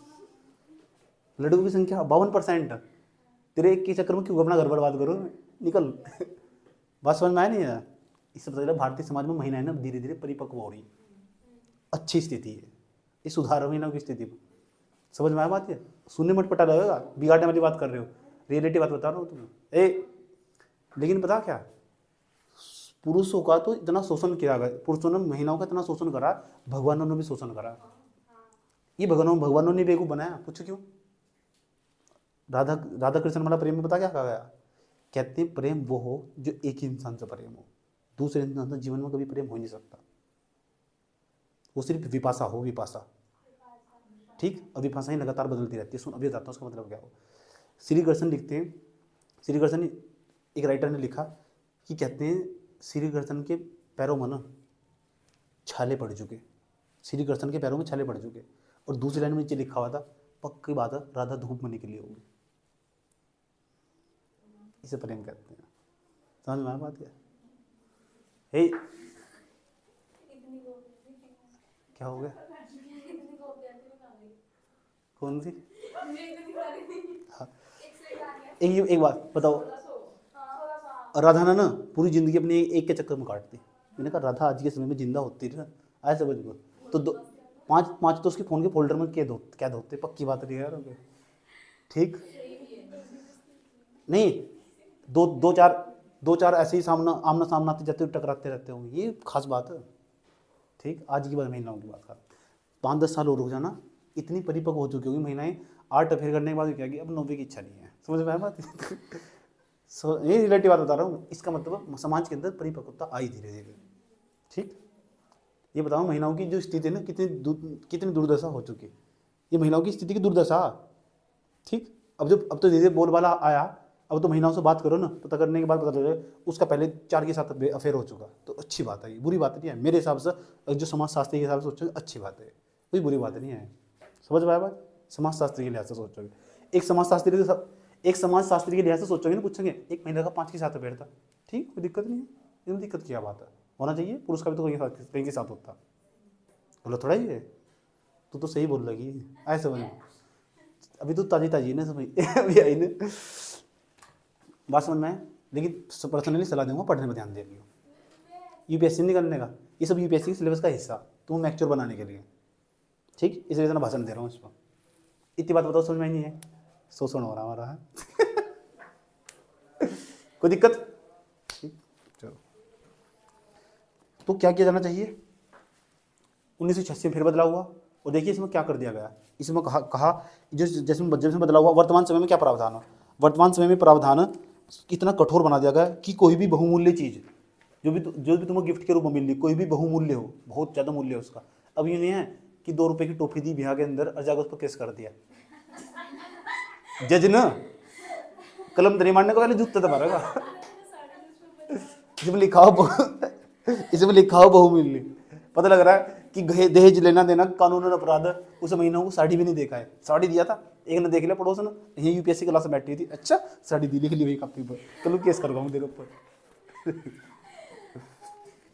लड़कों की संख्या 52%। तेरे एक के चक्कर में क्यों अपना घर बर्बाद करो, निकल। बात समझ में आया नहीं यार? इससे पता चला भारतीय समाज में महिलाएं ना धीरे धीरे परिपक्व हो रही है, अच्छी स्थिति है, ये सुधार महिलाओं की स्थिति में। समझ में आया बात? है सुनने मत पटा लगेगा, बिगाड़ने वाली बात कर रहे हो, रियलिटी बात बता रहा हूँ तुम्हें। लेकिन पता क्या, पुरुषों का तो इतना शोषण किया गया, पुरुषों ने महिलाओं का इतना शोषण करा, भगवानों ने भी शोषण करा। ये भगवानों ने बेवकूफ बनाया। पूछो क्यों? राधा कृष्ण वाला प्रेम में पता क्या कहा गया? कहते हैं प्रेम वो हो जो एक ही इंसान से प्रेम हो, दूसरे इंसान से जीवन में कभी प्रेम हो ही नहीं सकता। वो सिर्फ विपाशा हो, विपाशा। ठीक, और विपाशा ही लगातार बदलती रहती है। सुन अभी बताता हूँ उसका मतलब क्या हो। श्री कृष्ण लिखते हैं, श्री कृष्ण एक राइटर ने लिखा कि कहते हैं श्री कृष्ण के पैरों में ना छाले पड़ चुके, श्री कृष्ण के पैरों में छाले पड़ चुके। और दूसरी लाइन में नीचे लिखा हुआ था, पक्की बात है राधा धूप में निकली होगी। इसे प्रेम कहते हैं। समझ में आया बात? है क्या हो गया? कौन सी? हाँ, एक बात बताओ, राधा ने ना पूरी जिंदगी अपनी एक के चक्कर में काट दी। मैंने कहा राधा आज के समय में जिंदा होती है ना, आए समझ को तो पांच तो उसके फोन के फोल्डर में कैद होते। पक्की बात नहीं यार, ठीक नहीं? दो चार ऐसे ही आमना सामना आते जाते टकराते रहते होंगे, ये खास बात है। ठीक, आज की बात महिलाओं की बात कर, 5-10 साल और रुक जाना, इतनी परिपक्व हो चुकी होगी महिलाएं। 8 अफेयर करने के बाद क्या कि अब 9वीं की इच्छा नहीं है। समझ में आया बात? ये रिलेटिव बात बता रहा हूँ। इसका मतलब समाज के अंदर परिपक्वता आई धीरे धीरे। ठीक, ये बताओ महिलाओं की जो स्थिति है ना, कितनी दुर्दशा हो चुकी है। ये महिलाओं की स्थिति की दुर्दशा। ठीक, अब तो धीरे धीरे बोलबाला आया। अब तो महिलाओं से बात करो ना, पता करने के बाद पता चले उसका पहले 4 के साथ अफेयर हो चुका। तो अच्छी बात है, बुरी बात नहीं है मेरे हिसाब से। जो समाज शास्त्री के हिसाब से सोचोगे अच्छी बात है, कोई बुरी बात नहीं है। समझ में आया बात? समाज शास्त्री के लिहाज से सोचोगे, एक समाज शास्त्री के लिहाज से सोचोगे ना, पूछेंगे एक महिला का 5 के साथ अफेयर था। ठीक, कोई दिक्कत नहीं है, इसमें दिक्कत क्या बात है? होना चाहिए, पुरुष का भी तो कहीं के साथ होता। बोलो थोड़ा ही है, तू तो सही बोल लगी ऐसे समझ। अभी तो ताजी ना समझ अभी आई ना बात समझ में आए। लेकिन पर्सनली सलाह दूंगा, पढ़ने में ध्यान दे लियो। यूपीएससी नहीं करने का, ये सब यूपीएससी के सिलेबस का हिस्सा, तुम मैच्योर बनाने के लिए। ठीक, इसलिए इतना भाषण दे रहा हूँ इस पर। इतनी बात बताओ, समझ में नहीं है? शोषण हो रहा हमारा है कोई दिक्कत? ठीक, चलो। तो क्या किया जाना चाहिए? 1986 में फिर बदलाव हुआ, और देखिए इसमें क्या कर दिया गया। इसमें कहा जो जैसे बदलाव हुआ, वर्तमान समय में क्या प्रावधान है? वर्तमान समय में प्रावधान इतना कठोर बना दिया गया कि कोई भी बहुमूल्य चीज़ जो भी तुम्हें गिफ्ट के रूप में मिल रही, कोई भी बहुमूल्य हो, बहुत ज़्यादा मूल्य है उसका। अब ये नहीं है कि 2 रुपए की टोपी दी ब्याह के अंदर और जाकर उस पर केस कर दिया। जज ना कलम तरी मारने को पहले जूते तो मारेगा। इसमें लिखा हो बहुमूल्य। पता लग रहा है कि दहेज लेना देना कानूनन अपराध है। उस महीनों को साड़ी भी नहीं देखा है, साड़ी दिया था, एक ने देख लिया पड़ोस ने, यही यूपीएससी क्लास में बैठी थी, अच्छा साड़ी दी, लिख ली वही कॉपी पर, चलो केस करवाऊँ तेरे ऊपर।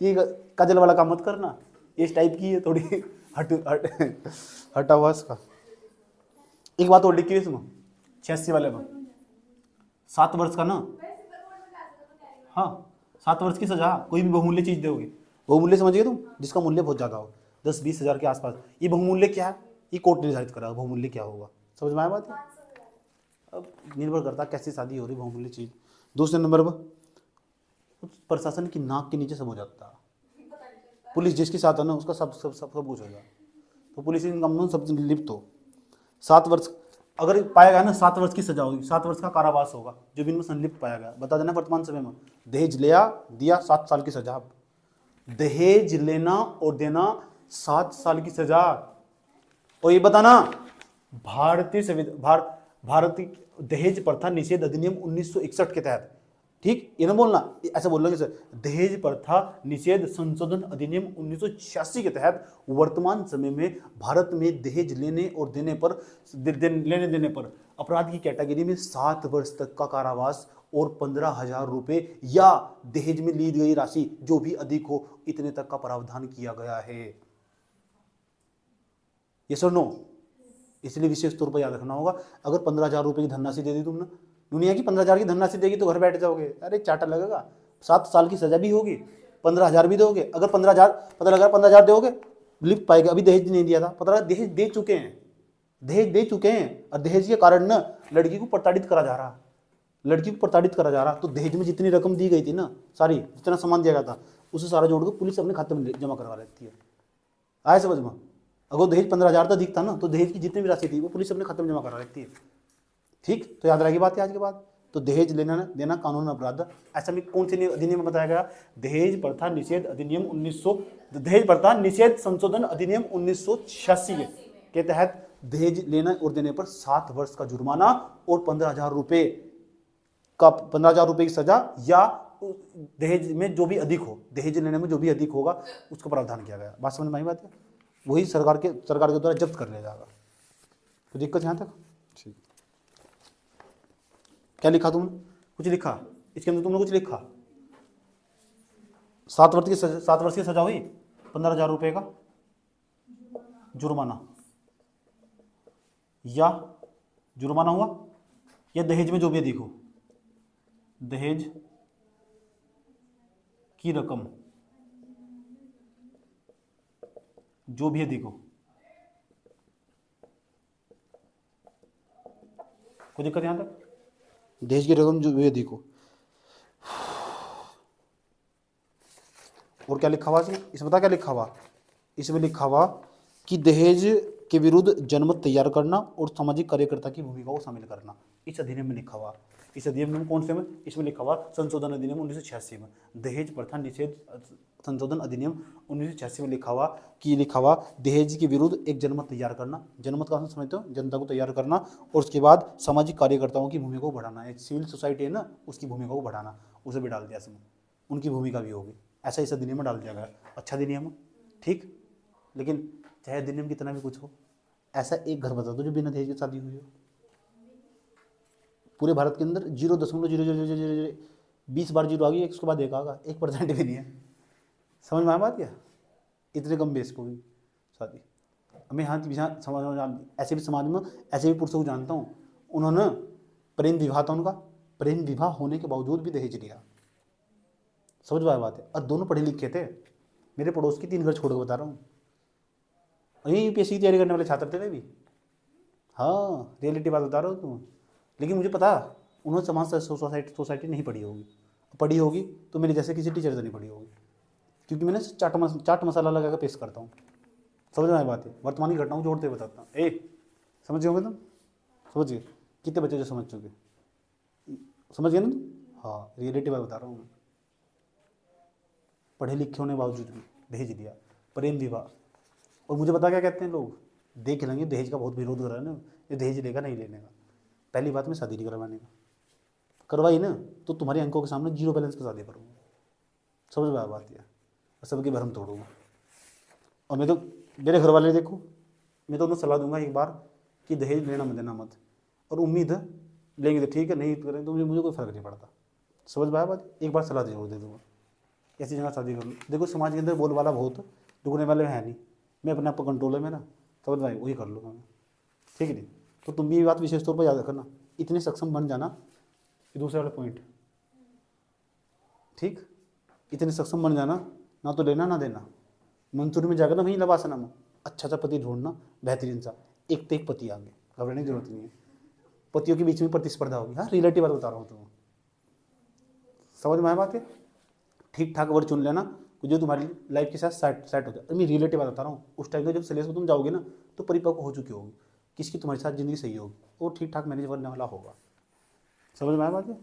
ये काजल वाला काम मत करना, इस टाइप की है थोड़ी हटा हुआ इसका। एक बात और लिखी है इसमें 86 वाले में, 7 वर्ष का ना, हाँ 7 वर्ष की सजा कोई भी बहुमूल्य चीज दोगे। बहुमूल्य समझिए तुम, जिसका मूल्य बहुत ज्यादा हो, 10-20 हज़ार के आसपास। ये बहुमूल्य क्या है? ये कोर्ट निर्धारित करा बहुमूल्य क्या होगा। समझ में आया बात? अब निर्भर करता कैसी शादी हो रही, बहुमूल्य चीज। दूसरे नंबर पर प्रशासन की नाक के नीचे सब हो जाता है। पुलिस जिसके साथ है ना, उसका सब कुछ हो जाए, तो पुलिस इन कामों में सब लिप्त हो। 7 वर्ष अगर पाया गया ना, 7 वर्ष की सजा होगी, 7 वर्ष का कारावास होगा जो भी इनमें संलिप्त पाया गया। बता देना वर्तमान समय में दहेज लिया दिया 7 साल की सजा। दहेज लेना और देना 7 साल की सजा। और ये बताना भारतीय दहेज प्रथा निषेध अधिनियम 1961 के तहत ठीक, ये ना बोलना, ऐसा बोलना कि सर दहेज प्रथा निषेध संशोधन अधिनियम 1986 के तहत वर्तमान समय में भारत में दहेज लेने और देने पर लेने देने पर अपराध की कैटेगरी में 7 वर्ष तक का कारावास और 15,000 रुपए या दहेज में ली गई राशि जो भी अधिक हो इतने तक का प्रावधान किया गया है। ये सर नो, इसलिए विशेष तौर पर याद रखना होगा। अगर 15,000 रुपए की धनराशि दे दी तुमने, दुनिया की 15,000 की धनराशि देगी तो घर बैठ जाओगे, अरे चाटा लगेगा, 7 साल की सजा भी होगी, 15,000 भी दोगे। अगर 15,000 दोगे लिख पाएगा। अभी दहेज नहीं दिया था, 15 दहेज दे चुके हैं, दहेज दे चुके हैं, और दहेज के कारण ना लड़की को प्रताड़ित करा जा रहा, लड़की को प्रताड़ित करा जा रहा। तो दहेज में जितनी रकम दी गई थी ना, सारी जितना सामान दिया गया था उसे सारा जोड़ के पुलिस अपने खाते में जमा करवा लेती है। आए समझ में? अगर दहेज 15,000 तो अधिक था ना, तो दहेज की जितनी भी राशि थी वो पुलिस अपने खाते में जमा करा लेती है। ठीक, तो याद रहेगी बात है आज के बाद। तो दहेज लेना देना कानून अपराध। ऐसा में कौन से अधिनियम में बताया गया? दहेज प्रथा निषेध अधिनियम 1900, दहेज प्रथा निषेध संशोधन अधिनियम 1986 के तहत दहेज लेना और देने पर 7 वर्ष का जुर्माना और 15,000 रुपए का 15,000 रुपए की सजा, या दहेज में जो भी अधिक हो, दहेज लेने में जो भी अधिक होगा उसका प्रावधान किया गया। बात समझ में आई बात है? वही सरकार के द्वारा जब्त कर लिया जाएगा। तो दिक्कत यहाँ तक? ठीक, क्या लिखा तुमने? कुछ लिखा इसके अंदर? तुमने कुछ लिखा? 7 वर्ष की सजा हुई, 15,000 रुपए का जुर्माना, या जुर्माना हुआ, या दहेज में जो भी अधिक हो, दहेज की रकम जो भी अधिक हो। कोई दिक्कत यहां तक? दहेज की रकम जो भी अधिक हो। और क्या लिखा हुआ इसमें? पता क्या लिखा हुआ? इसमें लिखा हुआ कि दहेज के विरुद्ध जनमत तैयार करना और सामाजिक कार्यकर्ता की भूमिका को शामिल करना, इस अधिनियम में लिखा हुआ। इस अधिनियम में कौन से में? इसमें लिखा हुआ संशोधन अधिनियम 1986 में, दहेज प्रथा निषेध संशोधन अधिनियम 1986 में लिखा हुआ दहेज के विरुद्ध एक जनमत तैयार करना। जनमत का समझते हो? जनता को तैयार करना, और उसके बाद सामाजिक कार्यकर्ताओं की भूमिका को बढ़ाना। एक सिविल सोसाइटी है ना, उसकी भूमिका को बढ़ाना, उसे भी डाल दिया इसमें, उनकी भूमिका भी होगी। ऐसा इस अधिनियम में डाल दिया गया। अच्छा अधिनियम, ठीक। लेकिन चाहे अधिनियम कितना भी कुछ हो, ऐसा एक घर बता दो जो बिना दहेज की शादी हुई हो पूरे भारत के अंदर। 0.000020 बार जीरो आ गई, उसके बाद एक आगा, 1% भी नहीं है। समझ में आया बात? क्या इतने कम बेस को भी शादी? मैं यहाँ समाज, ऐसे भी समाज में ऐसे भी पुरुषों को जानता हूँ, उन्होंने प्रेम विवाह था उनका, प्रेम विवाह होने के बावजूद भी दहेज लिया। समझ में आया बात है? और दोनों पढ़े लिखे थे। मेरे पड़ोस की 3 घर छोड़ के बता रहा हूँ, और ये यूपीएससी की तैयारी करने वाले छात्र थे भी। हाँ, रियलिटी बात बता रहा हूँ तुम। लेकिन मुझे पता उन्होंने समाज सोसाइटी नहीं पढ़ी होगी, पढ़ी होगी तो मेरे जैसे किसी टीचर से नहीं पढ़ी होगी, क्योंकि मैंने चाट मसाला लगा कर पेश करता हूँ। समझ में आई बात है? वर्तमान की घटनाओं को जोड़ते बताता हूँ। समझ गए तुम? समझ गए? कितने बच्चे जो समझ चुके? समझ गए ना तुम? हाँ, रियलिटी बात बता रहा हूँ मैं। पढ़े लिखे होने के बावजूद भी दहेज दिया, प्रेम विवाह। और मुझे पता क्या कहते हैं लोग? देख लेंगे, दहेज का बहुत विरोध कर रहा है ना, ये दहेज लेगा नहीं लेने का। पहली बात, मैं शादी नहीं करवाने का, करवाई ना तो तुम्हारी अंकों के सामने 0 बैलेंस पे शादी करूँगा। समझ में आ बात है? सबके भरम तोड़ूंगा। और मैं तो मेरे घर वाले, देखो मैं तो उन्हें सलाह दूंगा एक बार कि दहेज लेना मत देना मत, और उम्मीद है लेंगे तो ठीक है, नहीं करें तो मुझे कोई फर्क नहीं पड़ता। समझ में आया बात? एक बार सलाह जरूर दे दूँगा, ऐसी जगह शादी कर लो। देखो समाज के अंदर बोल वाला बहुत, रुकने वाले हैं नहीं। मैं अपने आप को कंट्रोल है मेरा, समझ में? वही कर लूँगा मैं, ठीक है नहीं? तो तुम भी ये बात विशेष तौर पर याद रखना, इतने सक्षम बन जाना। ये दूसरे वाला पॉइंट, ठीक। इतने सक्षम बन जाना, ना तो लेना ना देना। मंसूरी में जाकर ना वहीं लवासना में अच्छा सा पति ढूंढना, बेहतरीन सा, एक तो एक पति आगे, घबराने की जरूरत नहीं है। पतियों के बीच में प्रतिस्पर्धा होगी। हाँ, रिलेटिव बात बता रहा हूँ तुम्हें। समझ में आया बात है? ठीक ठाक वर्ड चुन लेना जो तुम्हारी लाइफ के साथ सेट हो जाए। मैं रिलेटिव बात बता रहा हूँ। उस टाइम पे जब सिलेबस में तुम जाओगे ना, तो परिपक्व हो चुकी होगी, किसकी तुम्हारे साथ ज़िंदगी सही होगी, वो ठीक ठाक मैनेज करने वाला होगा। समझ में आया बात है?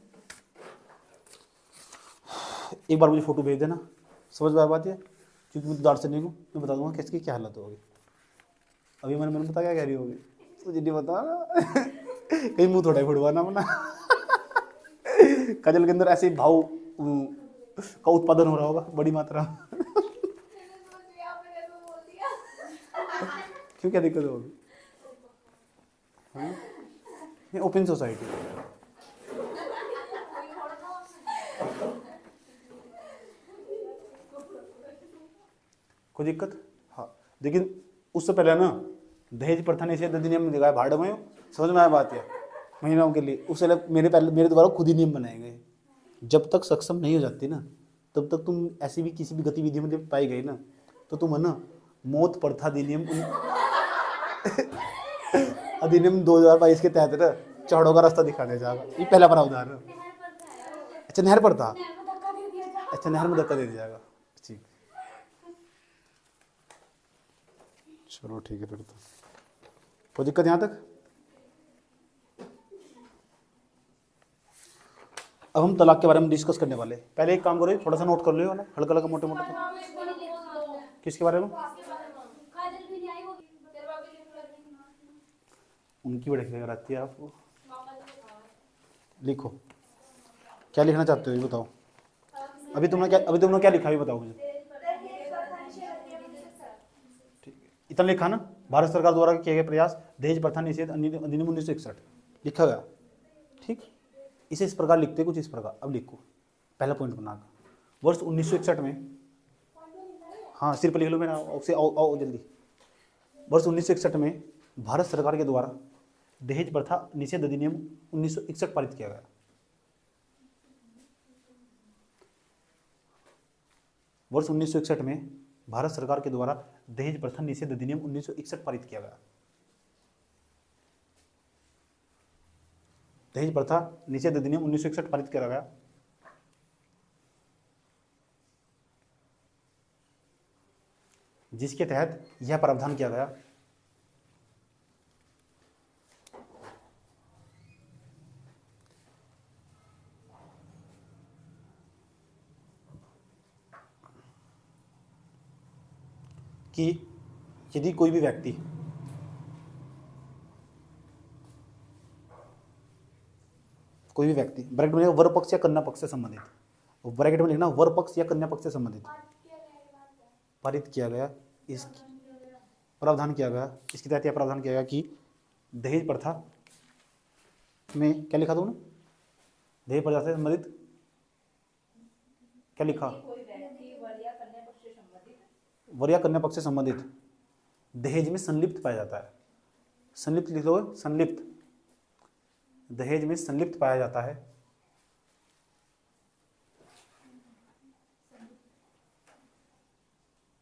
एक बार मुझे फोटो भेज देना। समझ में आया बात है? क्योंकि मैं दार्शनिक हूँ, मैं बता दूंगा किसकी क्या हालत होगी। अभी मैंने पता क्या कह रही होगी, मुझे नहीं पता कहीं मुँह थोड़ा ही फुड़वाना अपना। काजल के अंदर ऐसे भाव का उत्पादन हो रहा होगा बड़ी मात्रा में। क्यों, क्या दिक्कत होगी? ये ओपन सोसाइटी है। कोई दिक्कत? हाँ, लेकिन उससे पहले ना दहेज प्रथा निषेध अधिनियम दिखाया भाड़ में, समझ में आया बात है, महिलाओं के लिए। उससे मेरे द्वारा खुद ही नियम बनाए गए। जब तक सक्षम नहीं हो जाती ना, तब तक तुम ऐसी भी किसी भी गतिविधि में जब पाई गई ना, तो तुम है ना मौत प्रथा अधिनियम अधिनियम 2022 के तहत ना चढ़ों का रास्ता दिखा दिया जाएगा। ये पहला प्रावधान है। अच्छा, नहर पर था। अच्छा, नहर में धक्का दे दिया जाएगा। ठीक, चलो ठीक है। फिर तो कोई दिक्कत यहाँ तक? अब हम तलाक के बारे में डिस्कस करने वाले। पहले एक काम करो, थोड़ा सा नोट कर लो ना, हल्का हल्का मोटे मोटे। किसके बारे में? उनकी बड़ी फिक्र आती है आपको। लिखो, क्या लिखना चाहते हो ये बताओ। अभी तुमने क्या लिखा है बताओ मुझे। ठीक है, इतना लिखा ना। भारत सरकार द्वारा किए गए प्रयास दहेज प्रथा निषेध अधिनियम 1961 लिखा गया। ठीक, इसे इस प्रकार लिखते कुछ इस प्रकार। अब लिखो पहला पॉइंट बनाकर, वर्ष 1961 में, हाँ सिर पर लिख लो मेरा, आओ जल्दी। वर्ष 1961 में भारत सरकार के द्वारा दहेज प्रथा निषेध अधिनियम 1961 पारित किया गया। वर्ष 1961 में भारत सरकार के द्वारा दहेज प्रथा निषेध अधिनियम 1961 पारित किया गया। दहेज प्रथा निषेध अधिनियम 1961 पारित किया गया, जिसके तहत यह प्रावधान किया गया कि यदि कोई भी व्यक्ति ब्रैकेट में वर पक्ष या कन्या पक्ष से संबंधित, ब्रैकेट में लिखना वर पक्ष या कन्या पक्ष से संबंधित पारित किया गया, इस प्रावधान किया गया, इसके तहत यह प्रावधान किया गया कि दहेज प्रथा में, क्या लिखा था उन्होंने, दहेज प्रथा से संबंधित क्या लिखा, वर या कन्या पक्ष से संबंधित दहेज में संलिप्त पाया जाता है। संलिप्त लिख लो, संलिप्त, दहेज में संलिप्त पाया जाता है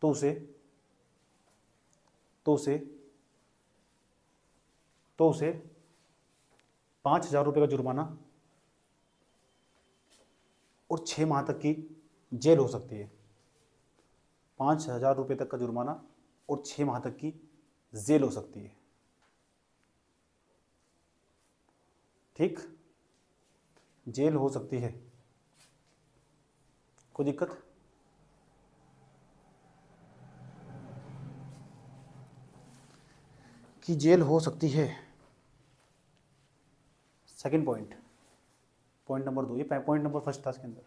तो उसे 5,000 रुपये का जुर्माना और 6 माह तक की जेल हो सकती है। 5,000 रुपये तक का जुर्माना और 6 माह तक की जेल हो सकती है। ठीक, जेल हो सकती है। कोई दिक्कत? कि जेल हो सकती है। सेकंड पॉइंट नंबर 2, ये पॉइंट नंबर फर्स्ट था इसके अंदर,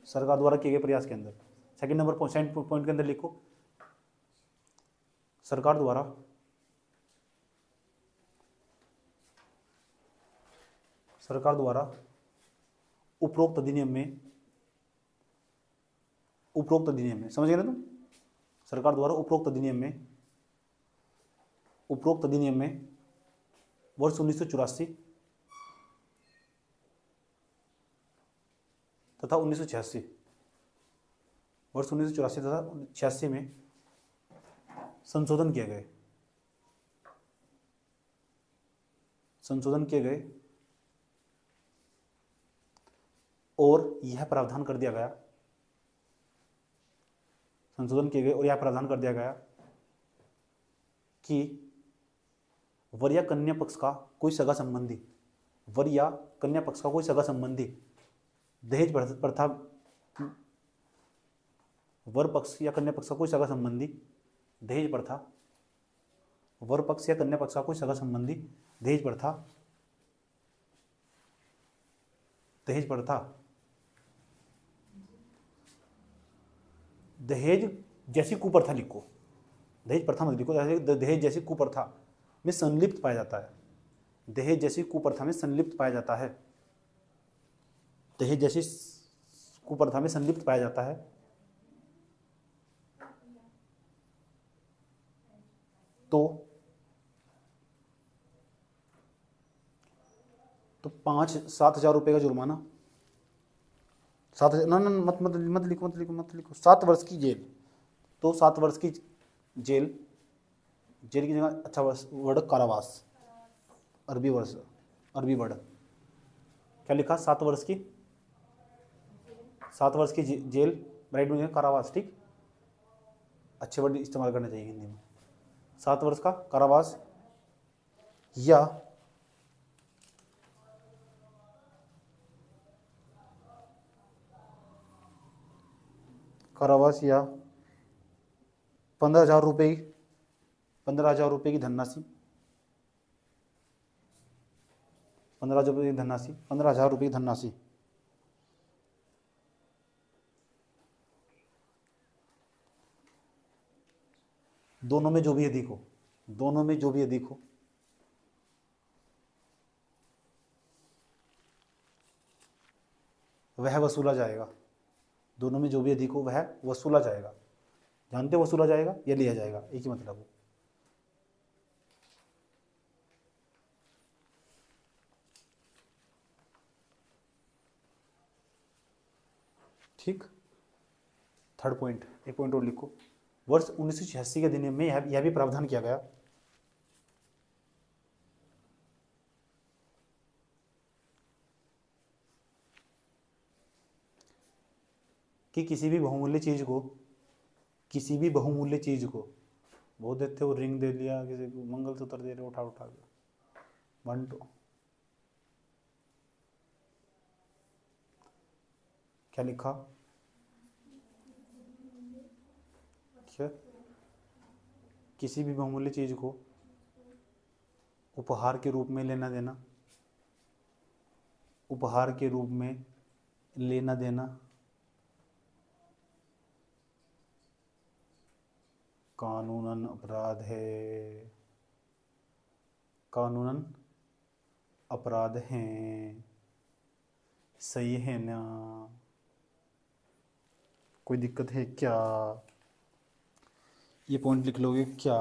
सरकार द्वारा किए गए प्रयास के अंदर। सेकंड नंबर पॉइंट के अंदर लिखो, सरकार द्वारा उपरोक्त अधिनियम में, समझ गए ना तुम? सरकार द्वारा उपरोक्त अधिनियम में वर्ष 1984 तथा 1986, वर्ष 1984 तथा 86 में संशोधन किए गए और यह प्रावधान कर दिया गया, कि वर या कन्या पक्ष का कोई सगा संबंधी दहेज प्रथा, वर पक्ष या कन्या पक्ष का कोई सगा संबंधी दहेज प्रथा दहेज प्रथा, दहेज जैसी कुप्रथा लिखो, दहेज प्रथा मत लिखो, दहेज जैसी कुप्रथा में संलिप्त पाया जाता है, दहेज जैसी कुप्रथा में संलिप्त पाया जाता है, दहेज जैसी कुप्रथा में संलिप्त पाया जाता है। तो 5-7 हज़ार रुपये का जुर्माना, 7 हज़ार, ना मत लिखो 7 वर्ष की जेल। तो 7 वर्ष की जेल, जेल की जगह अच्छा वर्ड कारावास, अरबी वर्ड क्या लिखा, 7 वर्ष की, 7 वर्ष की जेल, ब्राइट में कारावास। ठीक, अच्छे वर्ड इस्तेमाल करने चाहिए हिंदी में। 7 वर्ष का कारावास या 15,000 रुपये, 15,000 रुपये की धनराशि, 15,000 रुपये की धनराशि, 15,000 रुपये की धनराशि। दोनों में जो भी अधिक हो, दोनों में जो भी अधिक हो, वह वसूला जाएगा। दोनों में जो भी अधिक हो वह वसूला जाएगा। जानते हो वसूला जाएगा या लिया जाएगा, एक ही मतलब हो। ठीक, थर्ड पॉइंट, एक पॉइंट और लिखो। वर्ष 1986 के अधिनियम में यह भी प्रावधान किया गया कि किसी भी बहुमूल्य चीज को बहुत देते हो, रिंग दे दिया, किसी को मंगलसूत्र दे रहे, उठा के 1 2, क्या लिखा, क्या, किसी भी बहुमूल्य चीज को उपहार के रूप में लेना देना, उपहार के रूप में लेना देना कानूनन अपराध है, कानूनन अपराध हैं। सही है ना, कोई दिक्कत है क्या, ये पॉइंट लिख लोगे क्या?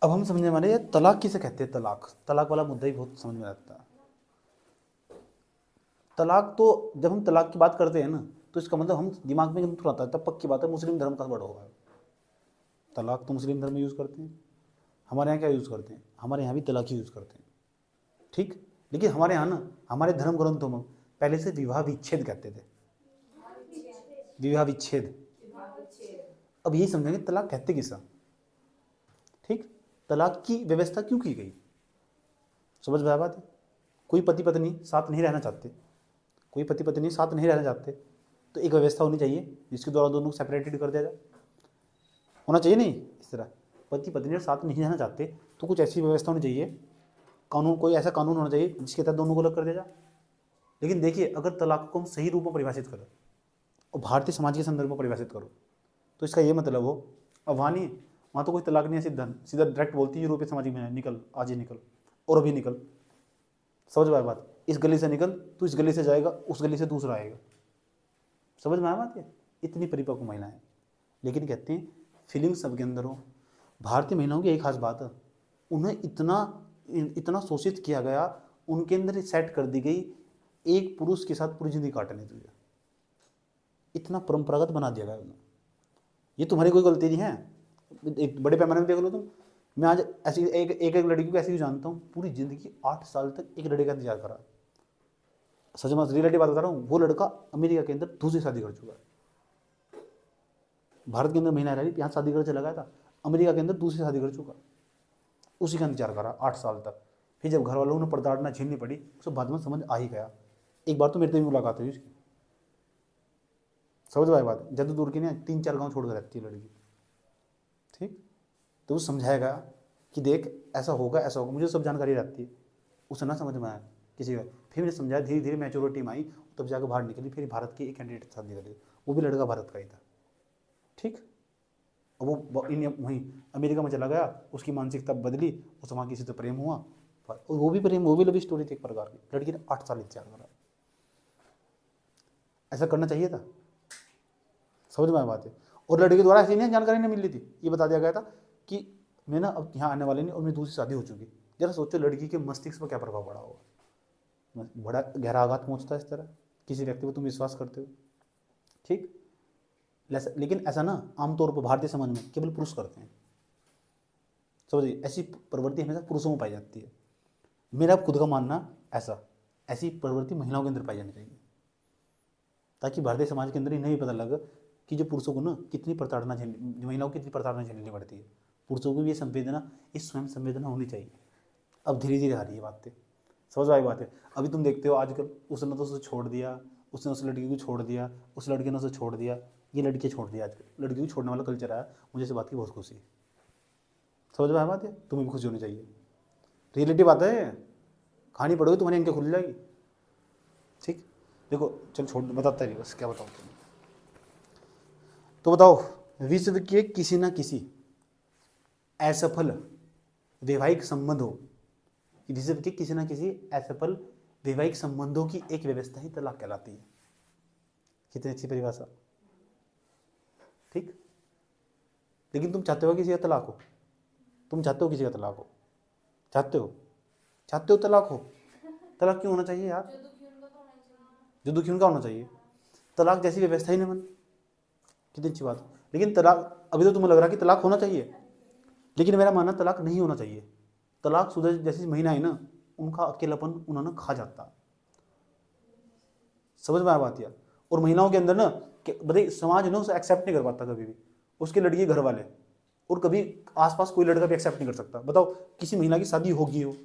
अब हम समझने वाले ये तलाक किसे कहते हैं। तलाक वाला मुद्दा ही बहुत समझ में आता है। तलाक तो जब हम तलाक की बात करते हैं ना, तो इसका मतलब हम दिमाग में तुरंत आता है, तब पक्की बात है मुस्लिम धर्म का वर्ड होगा। तलाक तो मुस्लिम धर्म में यूज़ करते हैं, हमारे यहाँ क्या यूज़ करते हैं, हमारे यहाँ भी तलाक ही यूज़ करते हैं। ठीक, लेकिन हमारे यहाँ ना, हमारे धर्म ग्रंथों में पहले से विवाह विच्छेद कहते थे, विवाह विच्छेद। अब यही समझेंगे तलाक कहते किसा। ठीक, तलाक की व्यवस्था क्यों की गई, समझ में आया बात है। कोई पति पत्नी साथ नहीं रहना चाहते, कोई पति पत्नी साथ नहीं रहना चाहते, तो एक व्यवस्था होनी चाहिए जिसके द्वारा दोनों को सेपरेटेड कर दिया जाए। होना चाहिए नहीं, इस तरह पति पत्नी साथ नहीं रहना चाहते तो कुछ ऐसी व्यवस्था होनी चाहिए, कानून, कोई ऐसा कानून होना चाहिए जिसके तहत दोनों को अलग कर दिया जाए। लेकिन देखिए, अगर तलाक को हम सही रूप में परिभाषित करें और भारतीय समाज के संदर्भ में परिभाषित करो, तो इसका ये मतलब हो, अब वहाँ नहीं, वहाँ तो कोई तलाक नहीं है, सीधा डायरेक्ट बोलती है यूरोपीय समाज में, निकल आज ही निकल और अभी निकल। समझ में आया बात, इस गली से निकल, तो इस गली से जाएगा, उस गली से दूसरा आएगा। समझ में आया बात है, इतनी परिपक्व महिला है। लेकिन कहते हैं फीलिंग्स सबके अंदर हो। भारतीय महिलाओं की एक खास बात है, उन्हें इतना शोषित किया गया, उनके अंदर सेट कर दी गई एक पुरुष के साथ पूरी जिंदगी काटने तुझे, इतना परंपरागत बना दिया गया उन्हें। ये तुम्हारी कोई गलती नहीं है, एक बड़े पैमाने में देख लो तुम। मैं आज ऐसी एक लड़की को ऐसी भी जानता हूँ, पूरी जिंदगी 8 साल तक एक लड़के का इंतजार करा। सच में रियलिटी बात बता रहा हूँ, वो लड़का अमेरिका के अंदर दूसरी शादी कर चुका है। भारत के अंदर महीना रह रही, यहाँ शादी कर चला गया था, अमेरिका के अंदर दूसरी शादी कर चुका, उसी का इंतजार करा 8 साल तक। फिर जब घर वालों ने प्रताड़ना झेलनी पड़ी, उसे बाद में समझ आ ही गया। एक बार तो मेरे से भी मुलाकात हुई उसकी, समझ में आई बात? ज़्यादा दूर की नहीं, 3-4 गांव छोड़ कर रहती है लड़की, ठीक। तो वो समझाएगा कि देख ऐसा होगा ऐसा होगा, मुझे सब जानकारी रहती है। उसे ना समझ में आया किसी का, फिर मैंने समझाया, धीरे धीरे मैच्योरिटी में आई, तब जाकर बाहर निकली। फिर भारत की एक कैंडिडेट के साथ निकली, वो भी लड़का भारत का ही था, ठीक। अब वो वहीं अमेरिका में चला गया, उसकी मानसिकता बदली, उस वहाँ किसी से प्रेम हुआ, और वो भी प्रेम, वो भी लव स्टोरी थी एक प्रकार की। लड़की ने 8 साल इंतजार करा। ऐसा करना चाहिए था, समझ में आया बात है? और लड़के द्वारा ऐसी नहीं जानकारी नहीं मिल रही थी, ये बता दिया गया था कि मैं ना अब यहाँ आने वाले नहीं और मेरी दूसरी शादी हो चुकी। जरा सोचो लड़की के मस्तिष्क पर क्या प्रभाव पड़ा होगा, बड़ा गहरा आघात पहुँचता है इस तरह किसी व्यक्ति को तुम विश्वास करते हो, ठीक। लेकिन ऐसा ना आमतौर पर भारतीय समाज में केवल पुरुष करते हैं, समझिए। ऐसी प्रवृत्ति हमेशा पुरुषों में पाई जाती है। मेरा खुद का मानना ऐसी प्रवृत्ति महिलाओं के अंदर पाई जानी चाहिए, ताकि भारतीय समाज के अंदर इन्हें भी पता लगे कि जो पुरुषों को ना कितनी प्रताड़ना झेलनी, महिलाओं को कितनी प्रताड़ना झेलनी पड़ती है। पुरुषों को भी ये संवेदना, इस स्वयं संवेदना होनी चाहिए। अब धीरे धीरे आ रही है बातें, समझ आई बात है? अभी तुम देखते हो आजकल, उसने तो उसे छोड़ दिया, उसने उस लड़की को छोड़ दिया, उस लड़के ने उसे छोड़ दिया, ये लड़की छोड़ दिया। आजकल लड़की को छोड़ने वाला कल्चर आया, मुझे इस बात की बहुत खुशी है। समझ में आया बात है? तुम्हें भी खुशी होनी चाहिए, रियलिटी बात है। कहानी पढ़ोगे तुम्हारी आंखें खुल जाएगी, ठीक। देखो चल छोड़, बताता नहीं, बस क्या बताऊँ तुम्हें। तो बताओ, विश्व के किसी ना किसी असफल वैवाहिक संबंध हो, विश्व के किसी ना किसी असफल वैवाहिक संबंधों की एक व्यवस्था ही तलाक कहलाती है। कितनी अच्छी परिभाषा, ठीक। लेकिन तुम चाहते हो किसी का तलाक हो? तुम चाहते हो किसी का तलाक हो? चाहते हो तलाक हो? तलाक क्यों होना चाहिए यार? जो दुखी उनका होना चाहिए। तलाक जैसी व्यवस्था ही नहीं बन, कितनी अच्छी बात। लेकिन तलाक, अभी तो तुम्हें लग रहा है कि तलाक होना चाहिए, लेकिन मेरा मानना तलाक नहीं होना चाहिए। तलाक शुदा जैसी महिला है ना, उनका अकेलापन उन्होंने खा जाता, समझ में आया बात यार? और महिलाओं के अंदर ना, बताइए, समाज ना उसे एक्सेप्ट नहीं कर पाता कभी भी, उसके लड़की घर वाले, और कभी आसपास कोई लड़का भी एक्सेप्ट नहीं कर सकता। बताओ, किसी महिला की शादी होगी हो,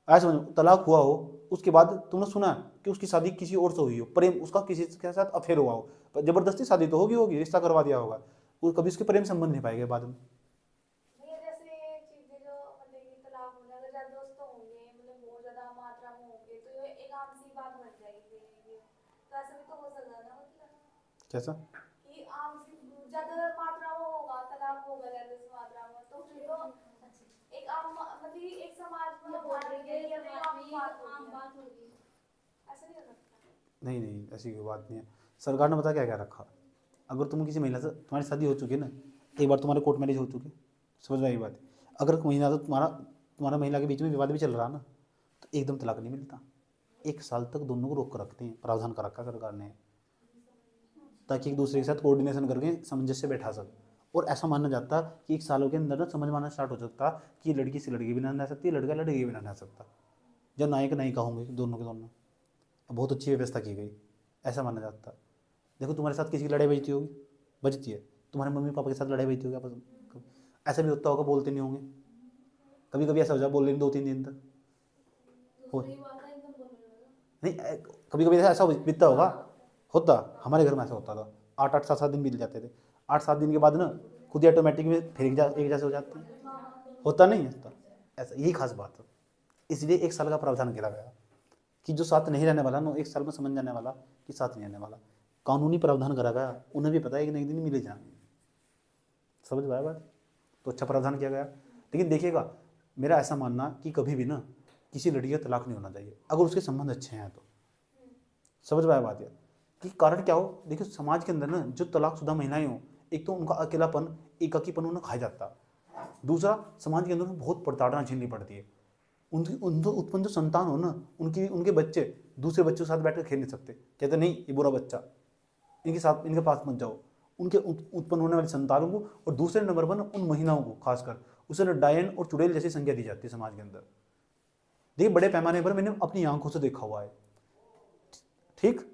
ऐसा समझो, तलाक हुआ हो, उसके बाद तुमने सुना कि उसकी शादी किसी और से हुई हो, प्रेम उसका किसी के साथ अफेयर हुआ हो, जबरदस्ती शादी तो होगी, रिश्ता करवा दिया होगा, वो कभी उसके प्रेम संबंध नहीं पाएंगे बाद में। कैसा? नहीं नहीं, ऐसी कोई बात नहीं है। सरकार ने पता क्या क्या रखा, अगर तुम किसी महिला से, तुम्हारी शादी हो चुकी है ना, एक बार तुम्हारे कोर्ट मैरिज हो चुकी, समझ में आई बात? अगर महिला से तुम्हारा महिला के बीच में विवाद भी चल रहा ना, तो एकदम तलाक नहीं मिलता। 1 साल तक दोनों को रोक कर रखते हैं, प्रावधान कर रखा सरकार ने, ताकि एक दूसरे के साथ कोऑर्डिनेशन करके सामंजस्य बैठा सके। और ऐसा माना जाता कि 1 सालों के अंदर समझ में आना स्टार्ट हो सकता कि लड़की से लड़की भी ना रह सकती, लड़का लड़की भी ना रह सकता, जब नायक नायिका होंगे दोनों के दोनों। बहुत अच्छी व्यवस्था की गई, ऐसा माना जाता। देखो तुम्हारे साथ किसी की लड़ाई बजती है, तुम्हारे मम्मी पापा के साथ लड़ाई बजती होगी आपस में, ऐसा भी होता होगा, बोलते नहीं होंगे, कभी कभी ऐसा हो जाए बोल लेंगे 2-3 दिन तक हो नहीं, कभी कभी ऐसा बीतता होगा, होता, हमारे घर में ऐसा होता था। 8-8 7-7 दिन बीत जाते थे, 8-7 दिन के बाद ना खुद ही ऑटोमेटिक में फिर एक जैसे हो जाते हैं, होता नहीं है ऐसा। यही खास बात है, इसलिए 1 साल का प्रावधान किया गया कि जो साथ नहीं रहने वाला ना, 1 साल में समझ जाने वाला कि साथ नहीं रहने वाला, कानूनी प्रावधान करा गया। उन्हें भी पता है कि नहीं दिन मिले जाएंगे, समझ पाया बात? तो अच्छा प्रावधान किया गया। लेकिन देखिएगा, मेरा ऐसा मानना कि कभी भी ना किसी लड़की का तलाक नहीं होना चाहिए, अगर उसके संबंध अच्छे हैं तो। समझ पाया बात? कि कारण क्या हो, देखिए समाज के अंदर ना जो तलाकशुदा महिलाएं हो, एक तो उनका अकेलापन, एकाकीपन उन्हें खा जाता, दूसरा समाज के अंदर बहुत प्रताड़ना झेलनी पड़ती है। उनके उत्पन्न जो संतान हो ना, उनके बच्चे दूसरे बच्चों के साथ बैठकर खेल नहीं सकते, कहते नहीं ये बुरा बच्चा, इनके पास मत जाओ। उनके उत्पन्न होने वाली संतानों को, और दूसरे नंबर पर उन महिलाओं को खासकर उसे डायन और चुड़ैल जैसी संज्ञा दी जाती है समाज के अंदर। देखिए बड़े पैमाने पर मैंने अपनी आंखों से देखा हुआ है, ठीक।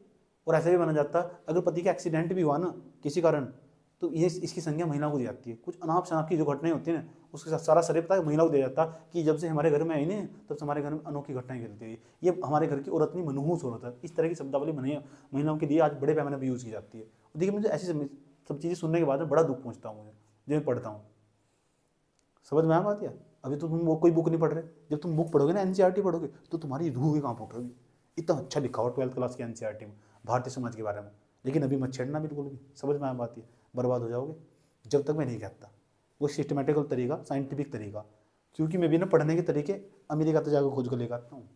और ऐसा भी माना जाता अगर पति का एक्सीडेंट भी हुआ ना किसी कारण, तो ये इसकी संज्ञा महिलाओं को दी जाती है। कुछ अनाप शनाप की जो घटनाएं होती है ना, उसके साथ सारा श्रेय पता है महिलाओं को दिया जाता है कि जब से हमारे घर में आई नहीं तब से हमारे घर में अनोखी घटनाएं घटती है, ये हमारे घर की औरत नहीं मनहूस औरत है। इस तरह की शब्दावली महिलाओं के लिए आज बड़े पैमाने पर यूज़ की जाती है। देखिए मुझे ऐसी सब चीज़ें सुनने के बाद बड़ा दुख पहुँचता हूँ मुझे जब मैं पढ़ता हूँ। समझ में आ बात है? अभी तो तुम वो कोई बुक नहीं पढ़ रहे, जब तुम बुक पढ़ोगे ना एनसीईआरटी पढ़ोगे तो तुम्हारी रूह ही कहाँ उठोगी। इतना अच्छा लिखा हो 12th क्लास की एनसीईआरटी में भारतीय समाज के बारे में, लेकिन अभी मत छेड़ना बिल्कुल भी। समझ में आ बात है? बर्बाद हो जाओगे जब तक मैं नहीं कहता वो सिस्टमेटिकल तरीका, साइंटिफिक तरीका, क्योंकि मैं भी ना पढ़ने के तरीके अमेरिका तक जाकर खोज कर लेकर आता हूँ।